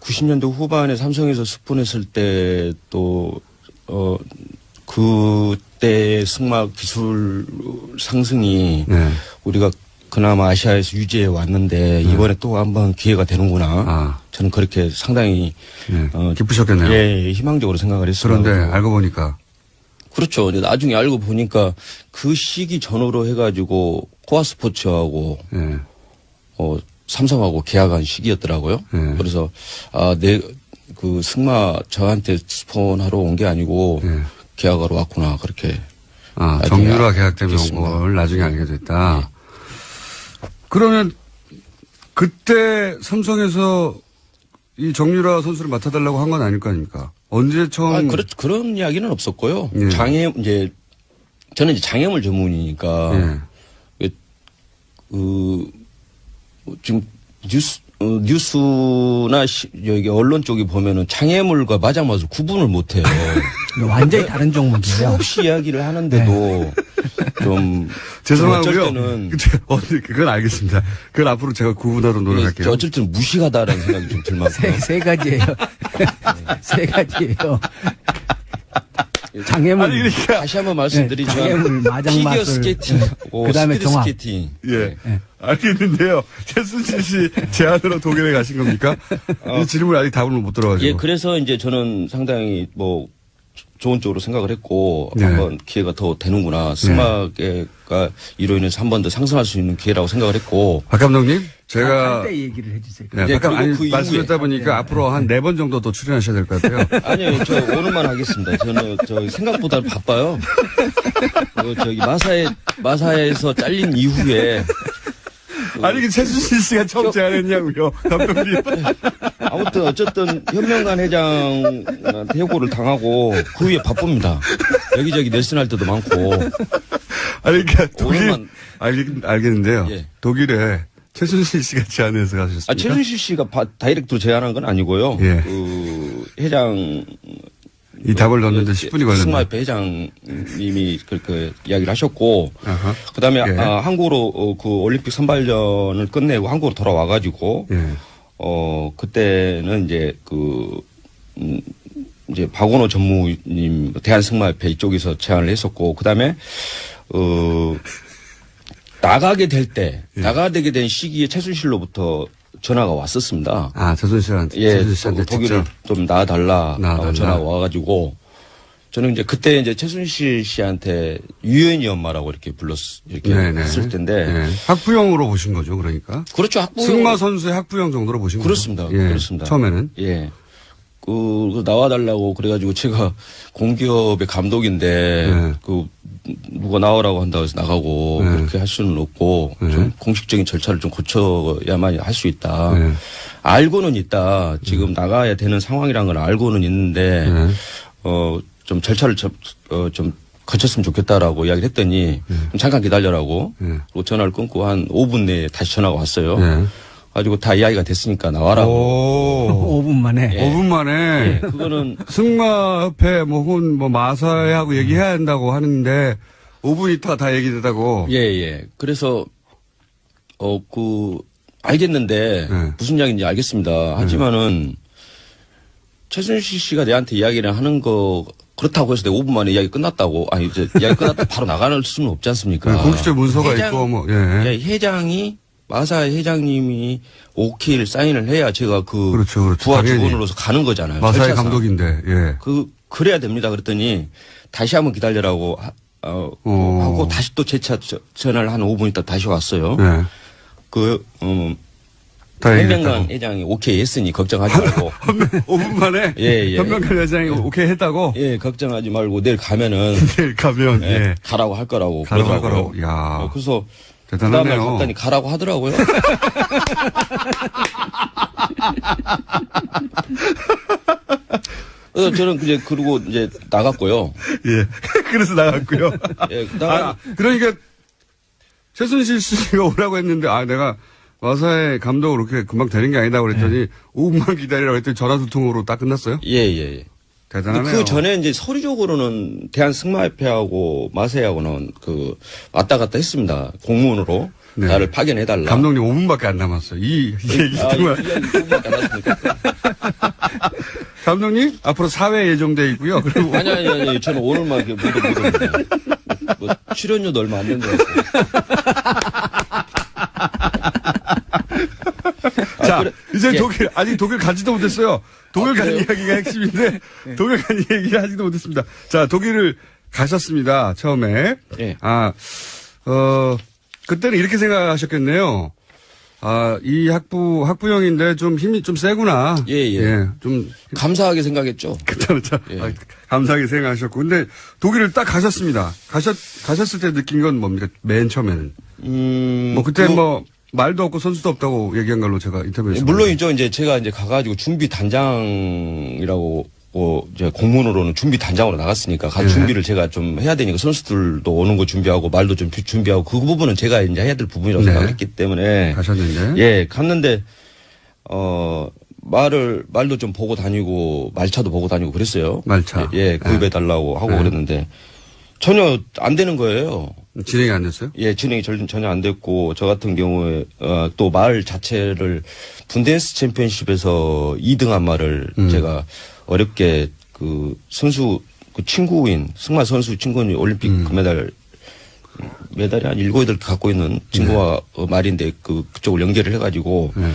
90년대 후반에 삼성에서 스폰했을 때 또 그때 승마 기술 상승이 네. 우리가 그나마 아시아에서 유지해 왔는데 이번에 또 한번 기회가 되는구나. 저는 그렇게 상당히 기쁘셨겠네요. 예, 희망적으로 생각을 했어요. 그런데 알고 보니까 그렇죠. 근데 나중에 알고 보니까 그 시기 전후로 해가지고 코아스포츠하고 삼성하고 계약한 시기였더라고요. 그래서 그 승마 저한테 스폰하러 온 게 아니고 계약하러 왔구나 그렇게. 정유라 계약 때문에 온 걸 나중에 알게 됐다. 그러면 그때 삼성에서 이 정유라 선수를 맡아달라고 한 건 아닐 거 아닙니까? 언제 처음? 그런 이야기는 없었고요. 저는 이제 장애물 전문이니까 지금 뉴스나 여기 언론 쪽이 보면은 장애물과 마장맛을 구분을 못해요. 완전히 다른 종목이에요. 수없이 이야기를 하는데도 좀 죄송하고요. 어쩔 때는 그건 알겠습니다. 그건 앞으로 제가 구분하도록 노력할게요. 어쩔 때는 무식하다라는 생각이 좀 들 만큼. 세 가지예요. 세 가지예요. 장애물. 아니, 그러니까. 다시 한번 말씀드리지만 장애물, 마장맛을. 피겨 스케이팅하고 그다음에 스피드 종합. 스케이팅. 예. 알겠는데요. 최순실 씨 제안으로 독일에 가신 겁니까? 이 질문 아직 답을 못 들어가지고. 예, 그래서 이제 저는 상당히 뭐 좋은 쪽으로 생각을 했고 네. 한번 기회가 더 되는구나. 승마계가 이로 인해서 한 번 더 상승할 수 있는 기회라고 생각을 했고. 박 감독님, 제가 한때 얘기를 해주세요. 네, 예, 아까 그리고 그 말씀드렸다 이후에. 보니까 앞으로 한 4번 정도 더 출연하셔야 될 것 같아요. 아니요, 저 오늘만 하겠습니다. 저는 생각보다 바빠요. 저기 마사에서 잘린 이후에 아니, 그 최순실 씨가 처음 제안했냐고요, 감독님. 아무튼 어쨌든 현명관 회장한테 해고를 당하고 그 후에 바쁩니다. 여기저기 넬슨할 때도 많고. 아니, 그러니까 독일, 오늘만. 알겠는데요. 예. 독일에 최순실 씨가 제안해서 가셨습니까? 최순실 씨가 다이렉트로 제안한 건 아니고요. 예. 그 회장 이 답을 넣는데 10분이 걸렸네요. 승마협회 회장님이 그렇게 이야기를 하셨고, 아하. 그다음에 예. 한국으로 그 올림픽 선발전을 끝내고 한국으로 돌아와가지고, 예. 그때는 이제 이제 박원호 전무님 대한승마협회 이쪽에서 제안을 했었고, 그다음에 나가게 되게 된 시기에 최순실로부터 전화가 왔었습니다. 아, 최순실한테. 예, 최순실 씨한테 독일을 직접. 좀 나와달라라고 나와달라. 전화가 와가지고 저는 이제 그때 이제 최순실 씨한테 유연이 엄마라고 이렇게 이렇게 네네. 했을 텐데 네. 학부형으로 보신 거죠, 그러니까. 그렇죠. 학부형 승마 선수의 학부형 정도로 보신 그렇습니다. 거죠. 예. 그렇습니다. 처음에는. 예. 그 나와달라고 그래가지고 제가 공기업의 감독인데 네. 누가 나오라고 한다고 해서 나가고 네. 그렇게 할 수는 없고 네. 좀 공식적인 절차를 좀 거쳐야만 할 수 있다. 네. 알고는 있다. 지금 나가야 되는 상황이라는 걸 알고는 있는데 네. 좀 절차를 좀 거쳤으면 좋겠다라고 이야기를 했더니 좀 잠깐 기다려라고 네. 그리고 전화를 끊고 한 5분 내에 다시 전화가 왔어요. 네. 가지고 다 이야기가 됐으니까 나와라고. 오. 5분 만에. 예. 5분 만에. 예, 그거는 승마협회 혹은 마사회하고 얘기해야 한다고 하는데 5분 있다가 다 얘기되다고. 예. 그래서 알겠는데 네. 무슨 이야기인지 알겠습니다. 하지만은 최순실 씨가 내한테 이야기를 하는 거 그렇다고 해서 내가 5분 만에 이야기 끝났다고 이제 이야기 끝났다 바로 나가는 수는 없지 않습니까? 공식적 문서가 있고 예. 회장이 마사 회장님이 오케이를 사인을 해야 제가 그렇죠. 부하 당연히. 직원으로서 가는 거잖아요. 마사회 절차상. 감독인데. 예. 그래야 됩니다. 그랬더니 다시 한번 기다리라고 하고 다시 또 재차 전화를 한 5분 있다 다시 왔어요. 네. 다 현명관 얘기했다고. 회장이 오케이 했으니 걱정하지 말고. 5분 만에 예. 현명관 회장이 오케이 했다고. 예, 걱정하지 말고 내일 가면은 내일 가면 예. 가라고 할 거라고 가라고 할 그러더라고요. 거라고. 야. 그래서 대단하네요. 그다음에 갔더니 가라고 하더라고요. 그래서 저는 이제 그러고 이제 나갔고요. 예. 그래서 나갔고요. 예, 그다음 그러니까 최순실 씨가 오라고 했는데 내가 마사회 감독으로 그렇게 금방 되는 게 아니다 그랬더니 5분만 기다리라고 했더니 전화 두 통으로 딱 끝났어요? 예. 대단하네요. 그 전에 이제 서류적으로는 대한승마협회하고 마사회하고는 왔다 갔다 했습니다. 공문으로 네. 나를 파견해달라. 감독님 5분밖에 안 남았어요. 이 얘기 정말. 이야기 조금밖에 안 났으니까. 감독님 앞으로 사회 예정돼 있고요. 그리고 아니. 저는 오늘만 못 옵니다. 뭐 출연료도 얼마 안 된다. 자, 그래. 이제 예. 아직 독일 가지도 못했어요. 독일 간 그래요? 이야기가 핵심인데, 독일 간 이야기 하지도 못했습니다. 자, 독일을 가셨습니다. 처음에. 예. 그때는 이렇게 생각하셨겠네요. 이 학부형인데 좀 힘이 좀 세구나. 예. 좀, 감사하게 생각했죠. 그렇죠. 예. 감사하게 생각하셨고. 근데 독일을 딱 가셨습니다. 가셨을 때 느낀 건 뭡니까? 맨 처음에는. 그때 말도 없고 선수도 없다고 얘기한 걸로 제가 인터뷰했습니다. 물론이죠. 이제 제가 이제 가가지고 준비 단장이라고 이제 공문으로는 준비 단장으로 나갔으니까 가 예. 준비를 제가 좀 해야 되니까 선수들도 오는 거 준비하고 말도 좀 준비하고 그 부분은 제가 이제 해야 될 부분이라고 네. 생각했기 때문에 가셨는데. 예, 갔는데 말도 좀 보고 다니고 말차도 보고 다니고 그랬어요. 말차. 예, 구입해 달라고 하고 네. 그랬는데 전혀 안 되는 거예요. 진행이 안 됐어요? 예, 진행이 전혀 안 됐고 저 같은 경우에 또 말 자체를 분데스 챔피언십에서 2등한 말을 제가 어렵게 그 선수 그 친구인 승마 선수 친구인 올림픽 금메달이 한 7, 8개 갖고 있는 친구와 말인데 그쪽을 연결을 해가지고 네.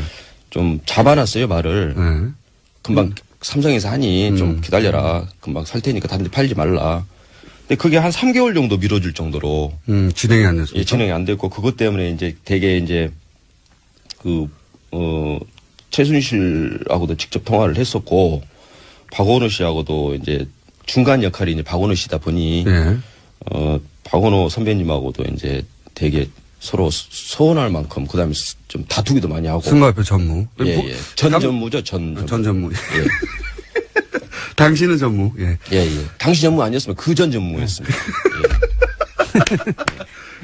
좀 잡아놨어요 말을. 네. 금방 삼성에서 하니 좀 기다려라. 금방 살 테니까 다른 데 팔지 말라. 근데 그게 한 3개월 정도 미뤄질 정도로 진행이 안 됐어요. 예, 진행이 안 됐고 그것 때문에 이제 되게 이제 최순실하고도 직접 통화를 했었고 박원호 씨하고도 이제 중간 역할이 이제 박원호 씨다 보니 네. 박원호 선배님하고도 이제 되게 서로 서운할 만큼 그다음에 좀 다투기도 많이 하고 승마협회 전무. 예, 뭐, 예. 전 전무죠 전 전무. 예. 당신은 전무. 예. 예, 예. 당시 전무 아니었으면 그 전 전무였습니다.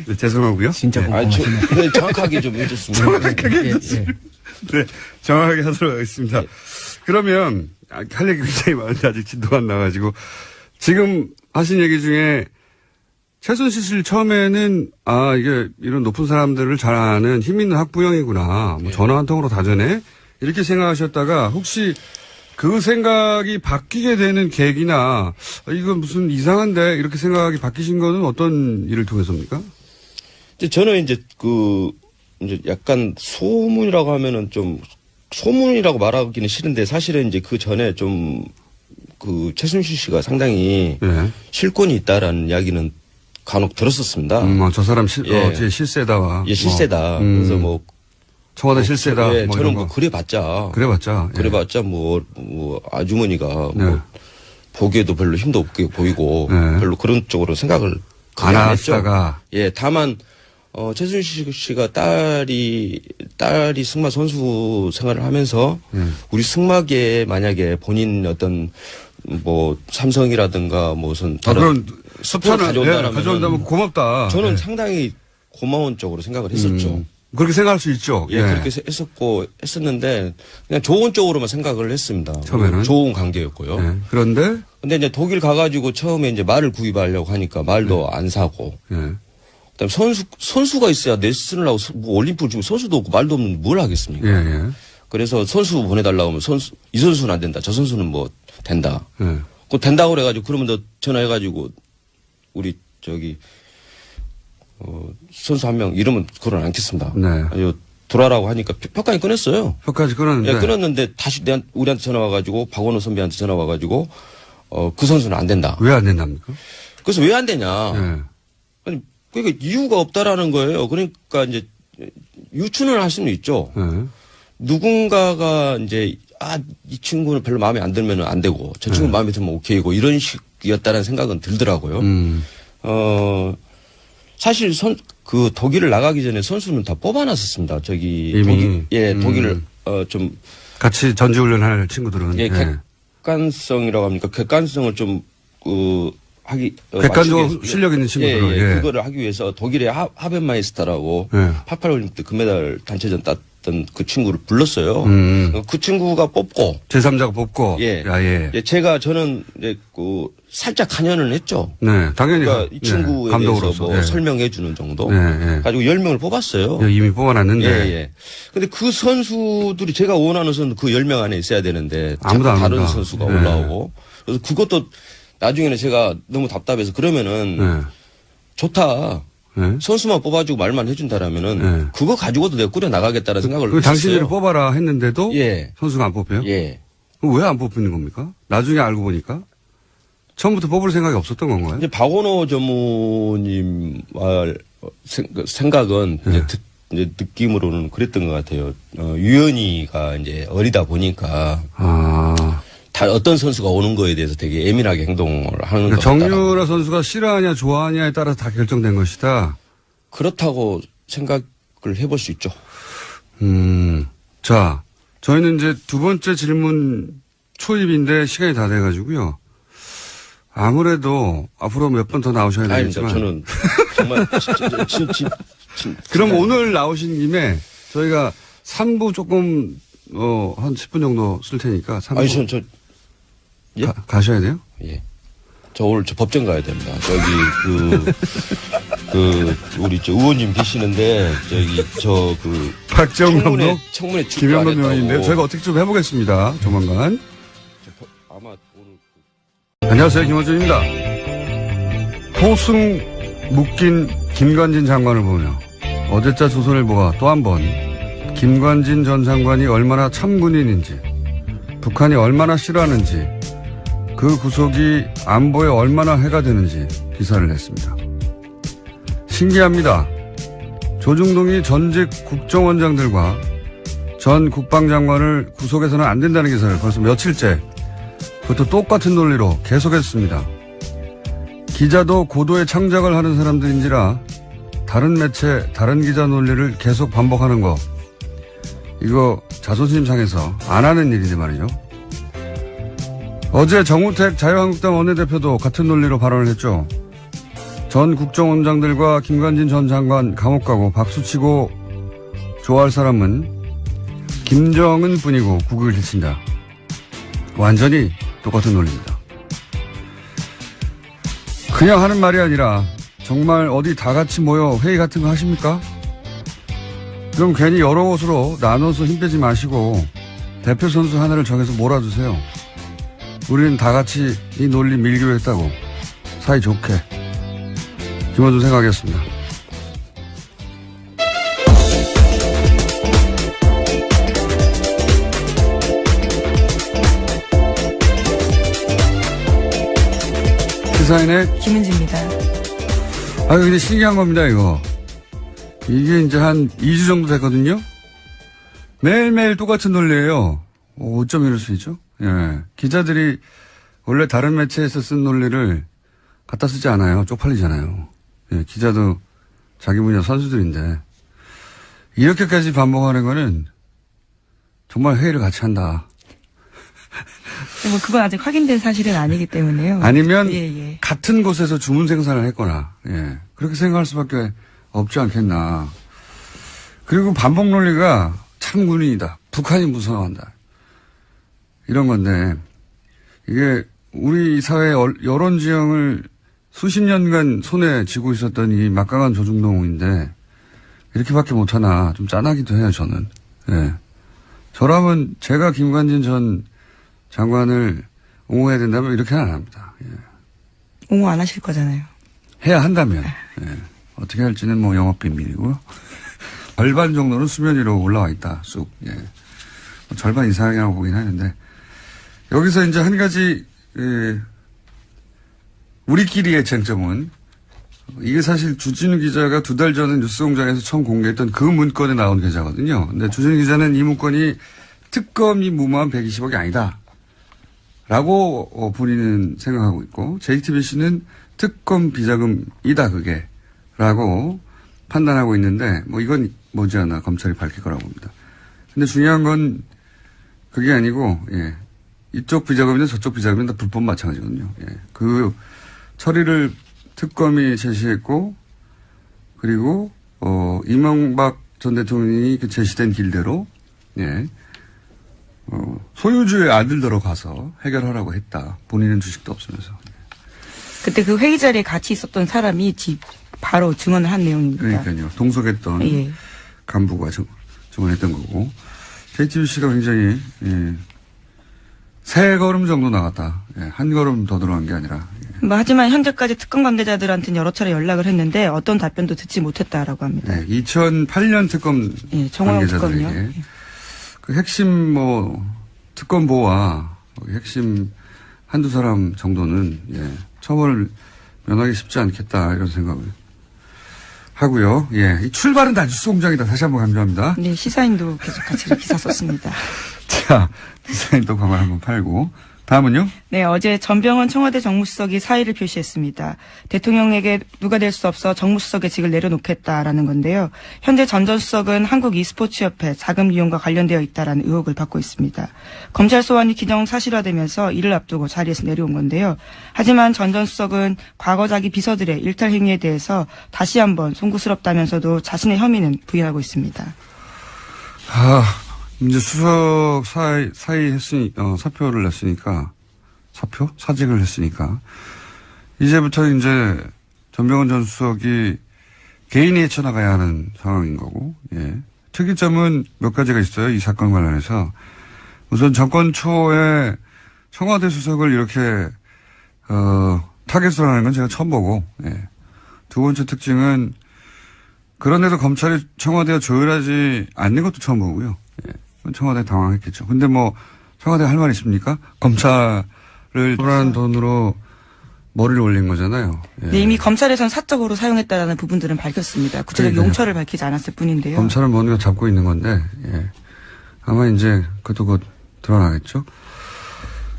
네, 죄송하고요. 진짜 네. 궁금하시네. 네, 정확하게 좀 해줬으면. 네, 정확하게 하도록 하겠습니다. 그러면 할 얘기 굉장히 많은데 아직 진도가 안 나가지고 지금 하신 얘기 중에 최순실 씨를 처음에는 이게 이런 높은 사람들을 잘 아는 힘 있는 학부형이구나. 뭐 전화 한 통으로 다 되네. 이렇게 생각하셨다가 혹시 그 생각이 바뀌게 되는 계기나 이건 무슨 이상한데 이렇게 생각이 바뀌신 거는 어떤 일을 통해서입니까? 저는 이제 이제 약간 소문이라고 하면은 좀 소문이라고 말하기는 싫은데 사실은 이제 그 전에 좀 최순실 씨가 상당히 네. 실권이 있다라는 이야기는 간혹 들었었습니다. 저 사람 예. 실세다. 예, 실세다. 그래서 뭐 청와대 실세다. 예, 뭐 저는 이런 뭐 거. 그래봤자 그래봤자. 뭐 아주머니가 네. 뭐 보기에도 별로 힘도 없게 보이고 네. 별로 그런 쪽으로 생각을 안 안 했죠. 하다가. 예, 다만 최순실 씨가 딸이 승마 선수 생활을 하면서 우리 승마계에 만약에 본인 어떤 뭐 삼성이라든가 무슨 다른 그런 스포를 가져온다면 고맙다. 저는 예. 상당히 고마운 쪽으로 생각을 했었죠. 그렇게 생각할 수 있죠. 예, 그렇게 했었는데 그냥 좋은 쪽으로만 생각을 했습니다. 처음에는 좋은 관계였고요. 예. 그런데 근데 이제 독일 가가지고 처음에 이제 말을 구입하려고 하니까 말도 안 사고. 예. 그다음에 선수가 있어야 레슨을 하고 뭐 올림픽을 지금 선수도 없고 말도 없는 뭘 하겠습니까? 예. 그래서 선수 보내달라고 하면 이 선수는 안 된다. 저 선수는 뭐 된다. 예. 그거 된다고 그래가지고 그러면 너 전화해가지고 우리 선수 한 명 이러면 그걸 않겠습니다. 네. 아니, 돌아라고 하니까 표까지 끊었어요. 표까지 끊었는데. 예, 끊었는데 다시 우리한테 전화 와가지고 박원호 선배한테 전화 와가지고 그 선수는 안 된다. 왜 안 된답니까? 그래서 왜 안 되냐? 예. 아니 그러니까 이유가 없다라는 거예요. 그러니까 이제 유추는 할 수는 있죠. 예. 누군가가 이제 이 친구는 별로 마음에 안 들면 안 되고 저 친구 마음에 들면 오케이고 이런 식이었다는 생각은 들더라고요. 사실 독일을 나가기 전에 선수는 다 뽑아놨었습니다. 이미. 독일을 좀 같이 전지훈련할 친구들은. 예, 객관성이라고 합니까? 객관성을 좀 객관적으로 실력 있는 친구들은. 예, 그거를 하기 위해서 독일의 하벤마이스터라고 88 올림픽 금메달 단체전 땄던 그 친구를 불렀어요. 그 친구가 뽑고 제3자가 뽑고. 예. 예. 저는 이제 살짝 관여를 했죠. 네, 당연히. 그러니까 이 친구에 대해서 뭐 예. 설명해 주는 정도. 예. 가지고 10명을 뽑았어요. 예, 이미 뽑아놨는데. 예. 근데 그 선수들이 제가 원하는 선수 그 10명 안에 있어야 되는데 아무도 안 다른 온다. 선수가 예. 올라오고. 그래서 그것도 나중에는 제가 너무 답답해서 그러면은 좋다. 예. 선수만 뽑아주고 말만 해준다라면은 그거 가지고도 내가 꾸려 나가겠다는 생각을 했어요. 당신들이 뽑아라 했는데도 예. 선수가 안 뽑혀요? 예. 그럼 왜 안 뽑히는 겁니까? 나중에 알고 보니까 처음부터 뽑을 생각이 없었던 건가요? 이제 박원호 전무님 생각은 이제 느낌으로는 그랬던 것 같아요. 유연이가 이제 어리다 보니까 다 어떤 선수가 오는 거에 대해서 되게 예민하게 행동을 하는 것 같다. 정유라 선수가 싫어하냐 좋아하냐에 따라서 다 결정된 것이다. 그렇다고 생각을 해볼 수 있죠. 자, 저희는 이제 두 번째 질문 초입인데 시간이 다 돼가지고요. 아무래도 앞으로 몇 번 더 나오셔야 아닙니다. 되겠지만. 저는 정말 그럼 오늘 나오신 김에 저희가 3부 조금 한 10분 정도 쓸 테니까 3부 아니 예? 가셔야 돼요? 예. 저 오늘 법정 가야 됩니다. 저기 우리 의원님 계시는데 박정 감독, 청문회 김현범 의원인데요. 저희가 어떻게 좀 해보겠습니다. 조만간. 아마 오늘 안녕하세요, 김호준입니다. 포승 묶인 김관진 장관을 보며 어제자 조선일보가 또 한 번 김관진 전 장관이 얼마나 참군인인지, 북한이 얼마나 싫어하는지, 그 구속이 안보에 얼마나 해가 되는지 기사를 냈습니다. 신기합니다. 조중동이 전직 국정원장들과 전 국방장관을 구속해서는 안 된다는 기사를 벌써 며칠째 그것도 똑같은 논리로 계속했습니다. 기자도 고도의 창작을 하는 사람들인지라 다른 매체, 다른 기자 논리를 계속 반복하는 거, 이거 자존심 상해서 안 하는 일인데 말이죠. 어제 정우택 자유한국당 원내대표도 같은 논리로 발언을 했죠. 전 국정원장들과 김관진 전 장관 감옥 가고 박수치고 좋아할 사람은 김정은 뿐이고 국익을 해친다. 완전히 똑같은 논리입니다. 그냥 하는 말이 아니라 정말 어디 다 같이 모여 회의 같은 거 하십니까? 그럼 괜히 여러 곳으로 나눠서 힘 빼지 마시고 대표 선수 하나를 정해서 몰아주세요. 우리는 다 같이 이 논리 밀기로 했다고 사이좋게. 김원준 생각하겠습니다. 시사인의 김은지입니다. 근데 신기한 겁니다, 이거. 이게 이제 한 2주 정도 됐거든요? 매일매일 똑같은 논리예요. 어쩜 이럴 수 있죠? 예. 기자들이 원래 다른 매체에서 쓴 논리를 갖다 쓰지 않아요. 쪽팔리잖아요. 예, 기자도 자기 분야 선수들인데. 이렇게까지 반복하는 거는 정말 회의를 같이 한다. 뭐 그건 아직 확인된 사실은 아니기 때문에요. 아니면 예. 같은 곳에서 주문 생산을 했거나, 예. 그렇게 생각할 수밖에 없지 않겠나. 그리고 반복 논리가 참군인이다. 북한이 무서워한다. 이런 건데, 이게 우리 사회 여론 지형을 수십 년간 손에 쥐고 있었던 이 막강한 조중동인데, 이렇게밖에 못하나 좀 짠하기도 해요, 저는. 예. 저라면 제가 김관진 전 장관을 옹호해야 된다면 이렇게는 안 합니다. 예. 옹호 안 하실 거잖아요. 해야 한다면. 예. 어떻게 할지는 뭐 영업 비밀이고요. 절반 정도는 수면 위로 올라와 있다, 쑥. 예. 절반 이상이라고 보긴 하는데, 여기서 이제 한 가지, 우리끼리의 쟁점은, 이게 사실 주진우 기자가 2달 전에 뉴스공장에서 처음 공개했던 그 문건에 나온 계좌거든요. 근데 주진우 기자는 이 문건이 특검이 무모한 120억이 아니다. 라고 본인은 생각하고 있고, JTBC는 특검 비자금이다, 그게. 라고 판단하고 있는데, 뭐 이건 머지않아 검찰이 밝힐 거라고 봅니다. 근데 중요한 건 그게 아니고, 예. 이쪽 비자금이나 저쪽 비자금은 다 불법 마찬가지거든요. 예. 그 처리를 특검이 제시했고, 그리고, 이명박 전 대통령이 그 제시된 길대로, 예. 소유주의 아들들어 가서 해결하라고 했다. 본인은 주식도 없으면서. 그때 그 회의 자리에 같이 있었던 사람이 바로 증언을 한 내용입니다. 그러니까요. 동석했던 예. 간부가 증언했던 거고. JTBC가 굉장히, 예. 3걸음 정도 나갔다. 예. 한 걸음 더 들어간 게 아니라. 예. 뭐 하지만 현재까지 특검 관계자들한테는 여러 차례 연락을 했는데 어떤 답변도 듣지 못했다라고 합니다. 네, 2008년 특검 정호영 관계자들에게 특검요. 그 핵심 특검보와 핵심 한두 사람 정도는 처벌을 면하기 쉽지 않겠다 이런 생각을 하고요. 예, 이 출발은 다 뉴스공장이다. 다시 한번 강조합니다. 네, 시사인도 계속 같이 기사 썼습니다. 자, 시사인도 광고 한번 팔고 다음은요? 네, 어제 전병헌 청와대 정무수석이 사의를 표시했습니다. 대통령에게 누가 될 수 없어 정무수석의 직을 내려놓겠다라는 건데요. 현재 전 전 수석은 한국 e스포츠협회 자금 이용과 관련되어 있다라는 의혹을 받고 있습니다. 검찰 소환이 기정 사실화되면서 이를 앞두고 자리에서 내려온 건데요. 하지만 전 전 수석은 과거 자기 비서들의 일탈 행위에 대해서 다시 한번 송구스럽다면서도 자신의 혐의는 부인하고 있습니다. 이제 수석 사표를 냈으니까, 사직을 했으니까, 이제부터 이제 전병헌 전 수석이 개인이 헤쳐나가야 하는 상황인 거고, 예. 특이점은 몇 가지가 있어요. 이 사건 관련해서. 우선 정권 초에 청와대 수석을 이렇게, 타겟으로 하는 건 제가 처음 보고, 예. 두 번째 특징은 그런데도 검찰이 청와대와 조율하지 않는 것도 처음 보고요. 예. 청와대 당황했겠죠. 근데 뭐 청와대 할 말 있습니까? 검찰을 돌아는 돈으로 머리를 올린 거잖아요. 예. 네, 이미 검찰에선 사적으로 사용했다라는 부분들은 밝혔습니다. 구체적 용처를 밝히지 않았을 뿐인데요. 검찰은 뭔가 잡고 있는 건데, 예. 아마 이제 그것도 곧 드러나겠죠.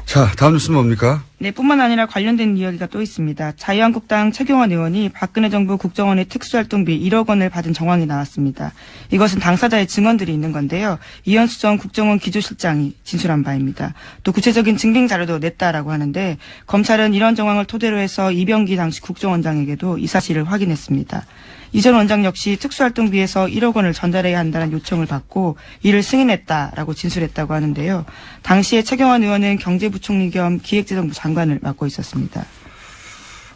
자, 다음 뉴스는 뭡니까? 네, 뿐만 아니라 관련된 이야기가 또 있습니다. 자유한국당 최경환 의원이 박근혜 정부 국정원의 특수활동비 1억 원을 받은 정황이 나왔습니다. 이것은 당사자의 증언들이 있는 건데요. 이현수 전 국정원 기조실장이 진술한 바입니다. 또 구체적인 증빙 자료도 냈다라고 하는데 검찰은 이런 정황을 토대로 해서 이병기 당시 국정원장에게도 이 사실을 확인했습니다. 이 전 원장 역시 특수활동비에서 1억 원을 전달해야 한다는 요청을 받고 이를 승인했다라고 진술했다고 하는데요. 당시에 최경환 의원은 경제부총리 겸 기획재정부 장관을 맡고 있었습니다.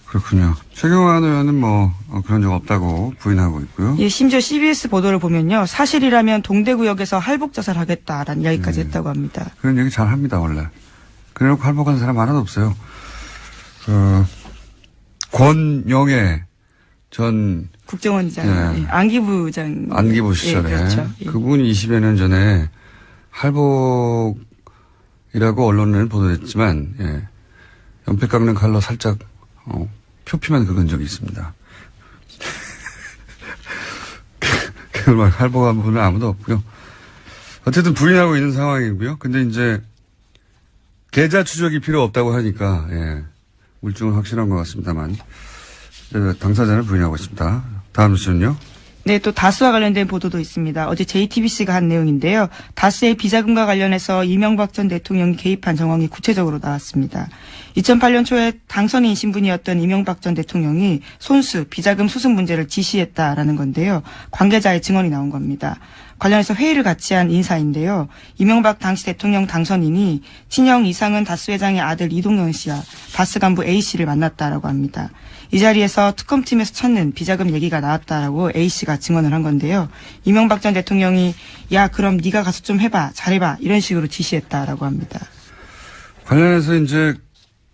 그렇군요. 최경환 의원은 뭐 그런 적 없다고 부인하고 있고요. 예, 심지어 CBS 보도를 보면요. 사실이라면 동대구역에서 할복자살하겠다라는 이야기까지 했다고 합니다. 그런 얘기 잘 합니다, 원래. 그래놓고 할복한 사람 하나도 없어요. 권영애 전 국정원장, 예, 안기부장. 안기부 시절에. 예, 그렇죠. 예. 그분이 20여 년 전에 할복이라고 언론에는 보도했지만, 예, 연필 깎는 칼로 살짝, 표피만 긁은 적이 있습니다. 그걸 할복한 분은 아무도 없고요. 어쨌든 부인하고 있는 상황이고요. 근데 이제, 계좌 추적이 필요 없다고 하니까, 예, 물증은 확실한 것 같습니다만, 당사자는 부인하고 있습니다. 다음 뉴스는요? 네, 또 다스와 관련된 보도도 있습니다. 어제 JTBC가 한 내용인데요. 다스의 비자금과 관련해서 이명박 전 대통령이 개입한 정황이 구체적으로 나왔습니다. 2008년 초에 당선인 신분이었던 이명박 전 대통령이 손수, 비자금 수습 문제를 지시했다라는 건데요. 관계자의 증언이 나온 겁니다. 관련해서 회의를 같이 한 인사인데요. 이명박 당시 대통령 당선인이 친형 이상은 다스 회장의 아들 이동영 씨와 다스 간부 A 씨를 만났다라고 합니다. 이 자리에서 특검팀에서 찾는 비자금 얘기가 나왔다라고 A 씨가 증언을 한 건데요. 이명박 전 대통령이 야 그럼 네가 가서 좀 해봐, 잘해봐 이런 식으로 지시했다라고 합니다. 관련해서 이제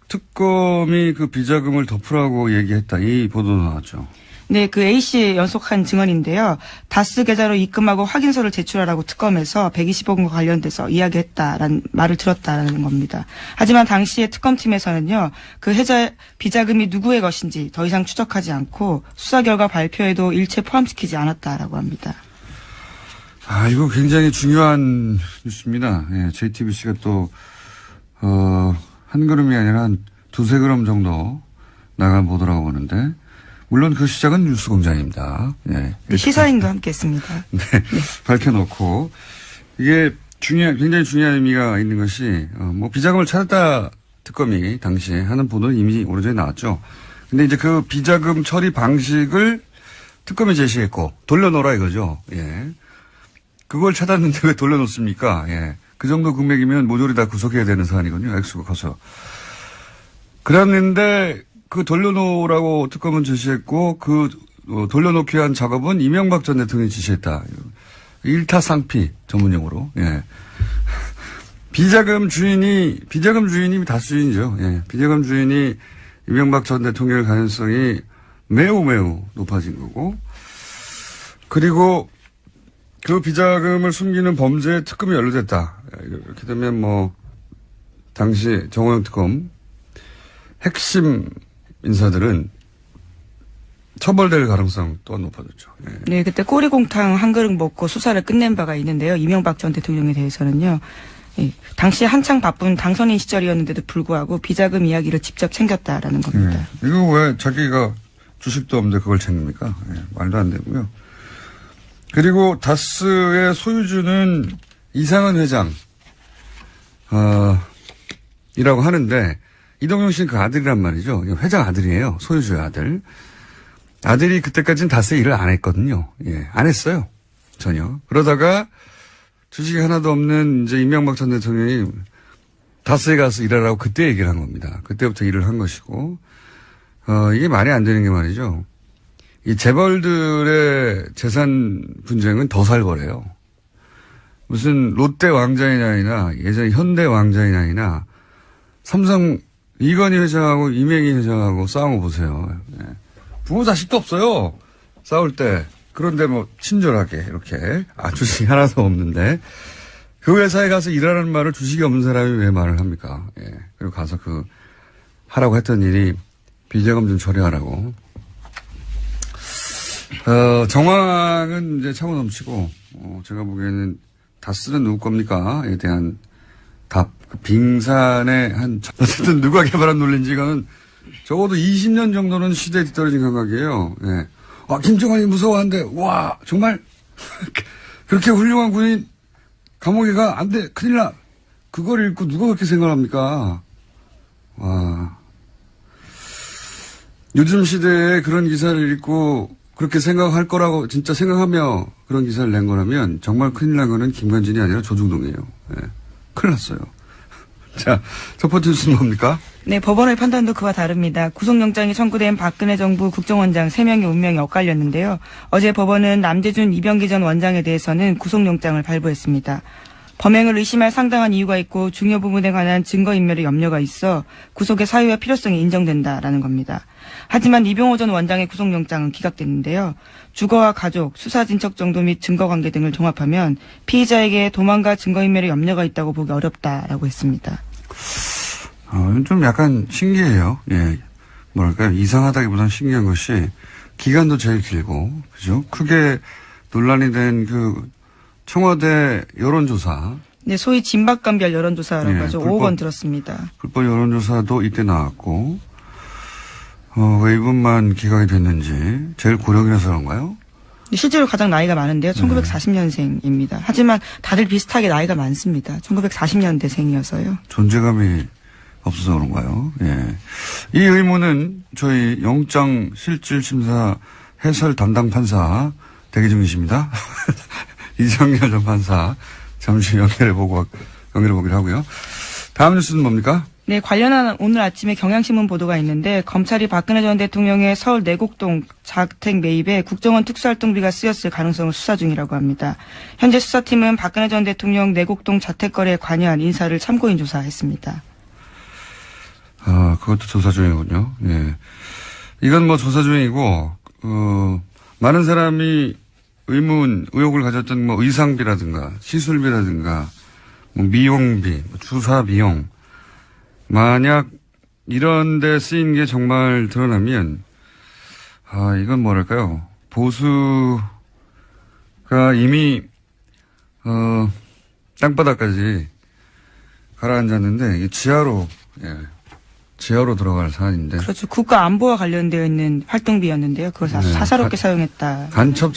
특검이 그 비자금을 덮으라고 얘기했다. 이 보도도 나왔죠. 네, 그 A씨 연속한 증언인데요. 다스 계좌로 입금하고 확인서를 제출하라고 특검에서 120억 원과 관련돼서 이야기했다라는 말을 들었다라는 겁니다. 하지만 당시에 특검팀에서는요. 그 비자금이 누구의 것인지 더 이상 추적하지 않고 수사 결과 발표에도 일체 포함시키지 않았다라고 합니다. 이거 굉장히 중요한 뉴스입니다. 예, JTBC가 또 한 걸음이 아니라 한 두세 걸음 정도 나간 보도라고 보는데 물론 그 시작은 뉴스공장입니다. 네. 시사인도 함께했습니다. 네, 밝혀놓고 이게 굉장히 중요한 의미가 있는 것이 뭐 비자금을 찾았다 특검이 당시에 하는 보도는 이미 오래전에 나왔죠. 근데 이제 그 비자금 처리 방식을 특검이 제시했고 돌려놓으라 이거죠. 예, 그걸 찾았는데 왜 돌려놓습니까? 예, 그 정도 금액이면 모조리 다 구속해야 되는 사안이거든요. 액수가 커서. 그랬는데 그 돌려놓으라고 특검은 지시했고 그 돌려놓기 위한 작업은 이명박 전 대통령이 지시했다. 일타상피 전문용어로. 예. 비자금 주인이 다수인이죠. 예. 비자금 주인이 이명박 전 대통령의 가능성이 매우 높아진 거고. 그리고 그 비자금을 숨기는 범죄에 특검이 연루됐다. 이렇게 되면 뭐 당시 정호영 특검 핵심 인사들은 처벌될 가능성 또한 높아졌죠. 예. 네, 그때 꼬리곰탕 한 그릇 먹고 수사를 끝낸 바가 있는데요. 이명박 전 대통령에 대해서는요. 예, 당시 한창 바쁜 당선인 시절이었는데도 불구하고 비자금 이야기를 직접 챙겼다라는 겁니다. 이거 왜 자기가 주식도 없는데 그걸 챙깁니까? 예, 말도 안 되고요. 그리고 다스의 소유주는 이상은 회장, 이라고 하는데, 이동영 씨는 그 아들이란 말이죠. 회장 아들이에요. 소유주의 아들. 아들이 그때까지는 다스에 일을 안 했거든요. 예, 안 했어요. 전혀. 그러다가 주식이 하나도 없는 이제 이명박 전 대통령이 다스에 가서 일하라고 그때 얘기를 한 겁니다. 그때부터 일을 한 것이고, 이게 말이 안 되는 게 말이죠. 이 재벌들의 재산 분쟁은 더 살벌해요. 무슨 롯데 왕자인아이나 예전 현대 왕자인아이나 삼성 이건희 회장하고 이맹희 회장하고 싸운 거 보세요. 예. 부모 자식도 없어요. 싸울 때. 그런데 뭐 친절하게 이렇게 주식이 하나도 없는데 그 회사에 가서 일하라는 말을 주식이 없는 사람이 왜 말을 합니까? 예. 그리고 가서 하라고 했던 일이 비자금 좀 처리하라고. 정황은 이제 차고 넘치고, 제가 보기에는 다스는 누구 겁니까?에 대한 답. 빙산의 어쨌든 누가 개발한 논리인지 이거는 적어도 20년 정도는 시대에 뒤떨어진 감각이에요. 예. 김정은이 무서워한데, 와, 정말, 그렇게 훌륭한 군인 감옥에 가, 안 돼, 큰일 나. 그걸 읽고 누가 그렇게 생각합니까? 와. 요즘 시대에 그런 기사를 읽고 그렇게 생각할 거라고 진짜 생각하며 그런 기사를 낸 거라면 정말 큰일 난 거는 김관진이 아니라 조중동이에요. 예. 큰일 났어요. 자, 첫 번째 뉴스는 뭡니까? 네, 법원의 판단도 그와 다릅니다. 구속영장이 청구된 박근혜 정부 국정원장 3명의 운명이 엇갈렸는데요. 어제 법원은 남재준 이병기 전 원장에 대해서는 구속영장을 발부했습니다. 범행을 의심할 상당한 이유가 있고 중요 부분에 관한 증거인멸의 염려가 있어 구속의 사유와 필요성이 인정된다라는 겁니다. 하지만 이병호 전 원장의 구속영장은 기각됐는데요. 주거와 가족, 수사진척 정도 및 증거관계 등을 종합하면 피의자에게 도망과 증거인멸의 염려가 있다고 보기 어렵다라고 했습니다. 좀 약간 신기해요. 예. 뭐랄까요. 이상하다기보다는 신기한 것이 기간도 제일 길고, 그죠? 크게 논란이 된 청와대 여론조사. 네, 소위 진박감별 여론조사라고 예, 하죠. 5억 원 들었습니다. 불법 여론조사도 이때 나왔고, 왜 이분만 기각이 됐는지 제일 고령이라서 그런가요? 실제로 가장 나이가 많은데요. 1940년생입니다. 하지만 다들 비슷하게 나이가 많습니다. 1940년대생이어서요. 존재감이 없어서 그런가요? 예. 이 의문은 저희 영장실질심사 해설 담당 판사 대기 중이십니다. 이정열 전 판사 잠시 연결해 보기로 하고요. 다음 뉴스는 뭡니까? 네, 관련한 오늘 아침에 경향신문 보도가 있는데 검찰이 박근혜 전 대통령의 서울 내곡동 자택 매입에 국정원 특수활동비가 쓰였을 가능성을 수사 중이라고 합니다. 현재 수사팀은 박근혜 전 대통령 내곡동 자택 거래에 관여한 인사를 참고인 조사했습니다. 그것도 조사 중이군요. 예. 이건 뭐 조사 중이고, 많은 사람이 의혹을 가졌던 뭐 의상비라든가 시술비라든가 뭐 미용비, 주사 비용, 만약 이런 데 쓰인 게 정말 드러나면, 이건 뭐랄까요. 보수가 이미, 땅바닥까지 가라앉았는데, 이게 지하로 들어갈 사안인데. 그렇죠. 국가 안보와 관련되어 있는 활동비였는데요. 그걸 아주 사사롭게 사용했다. 간첩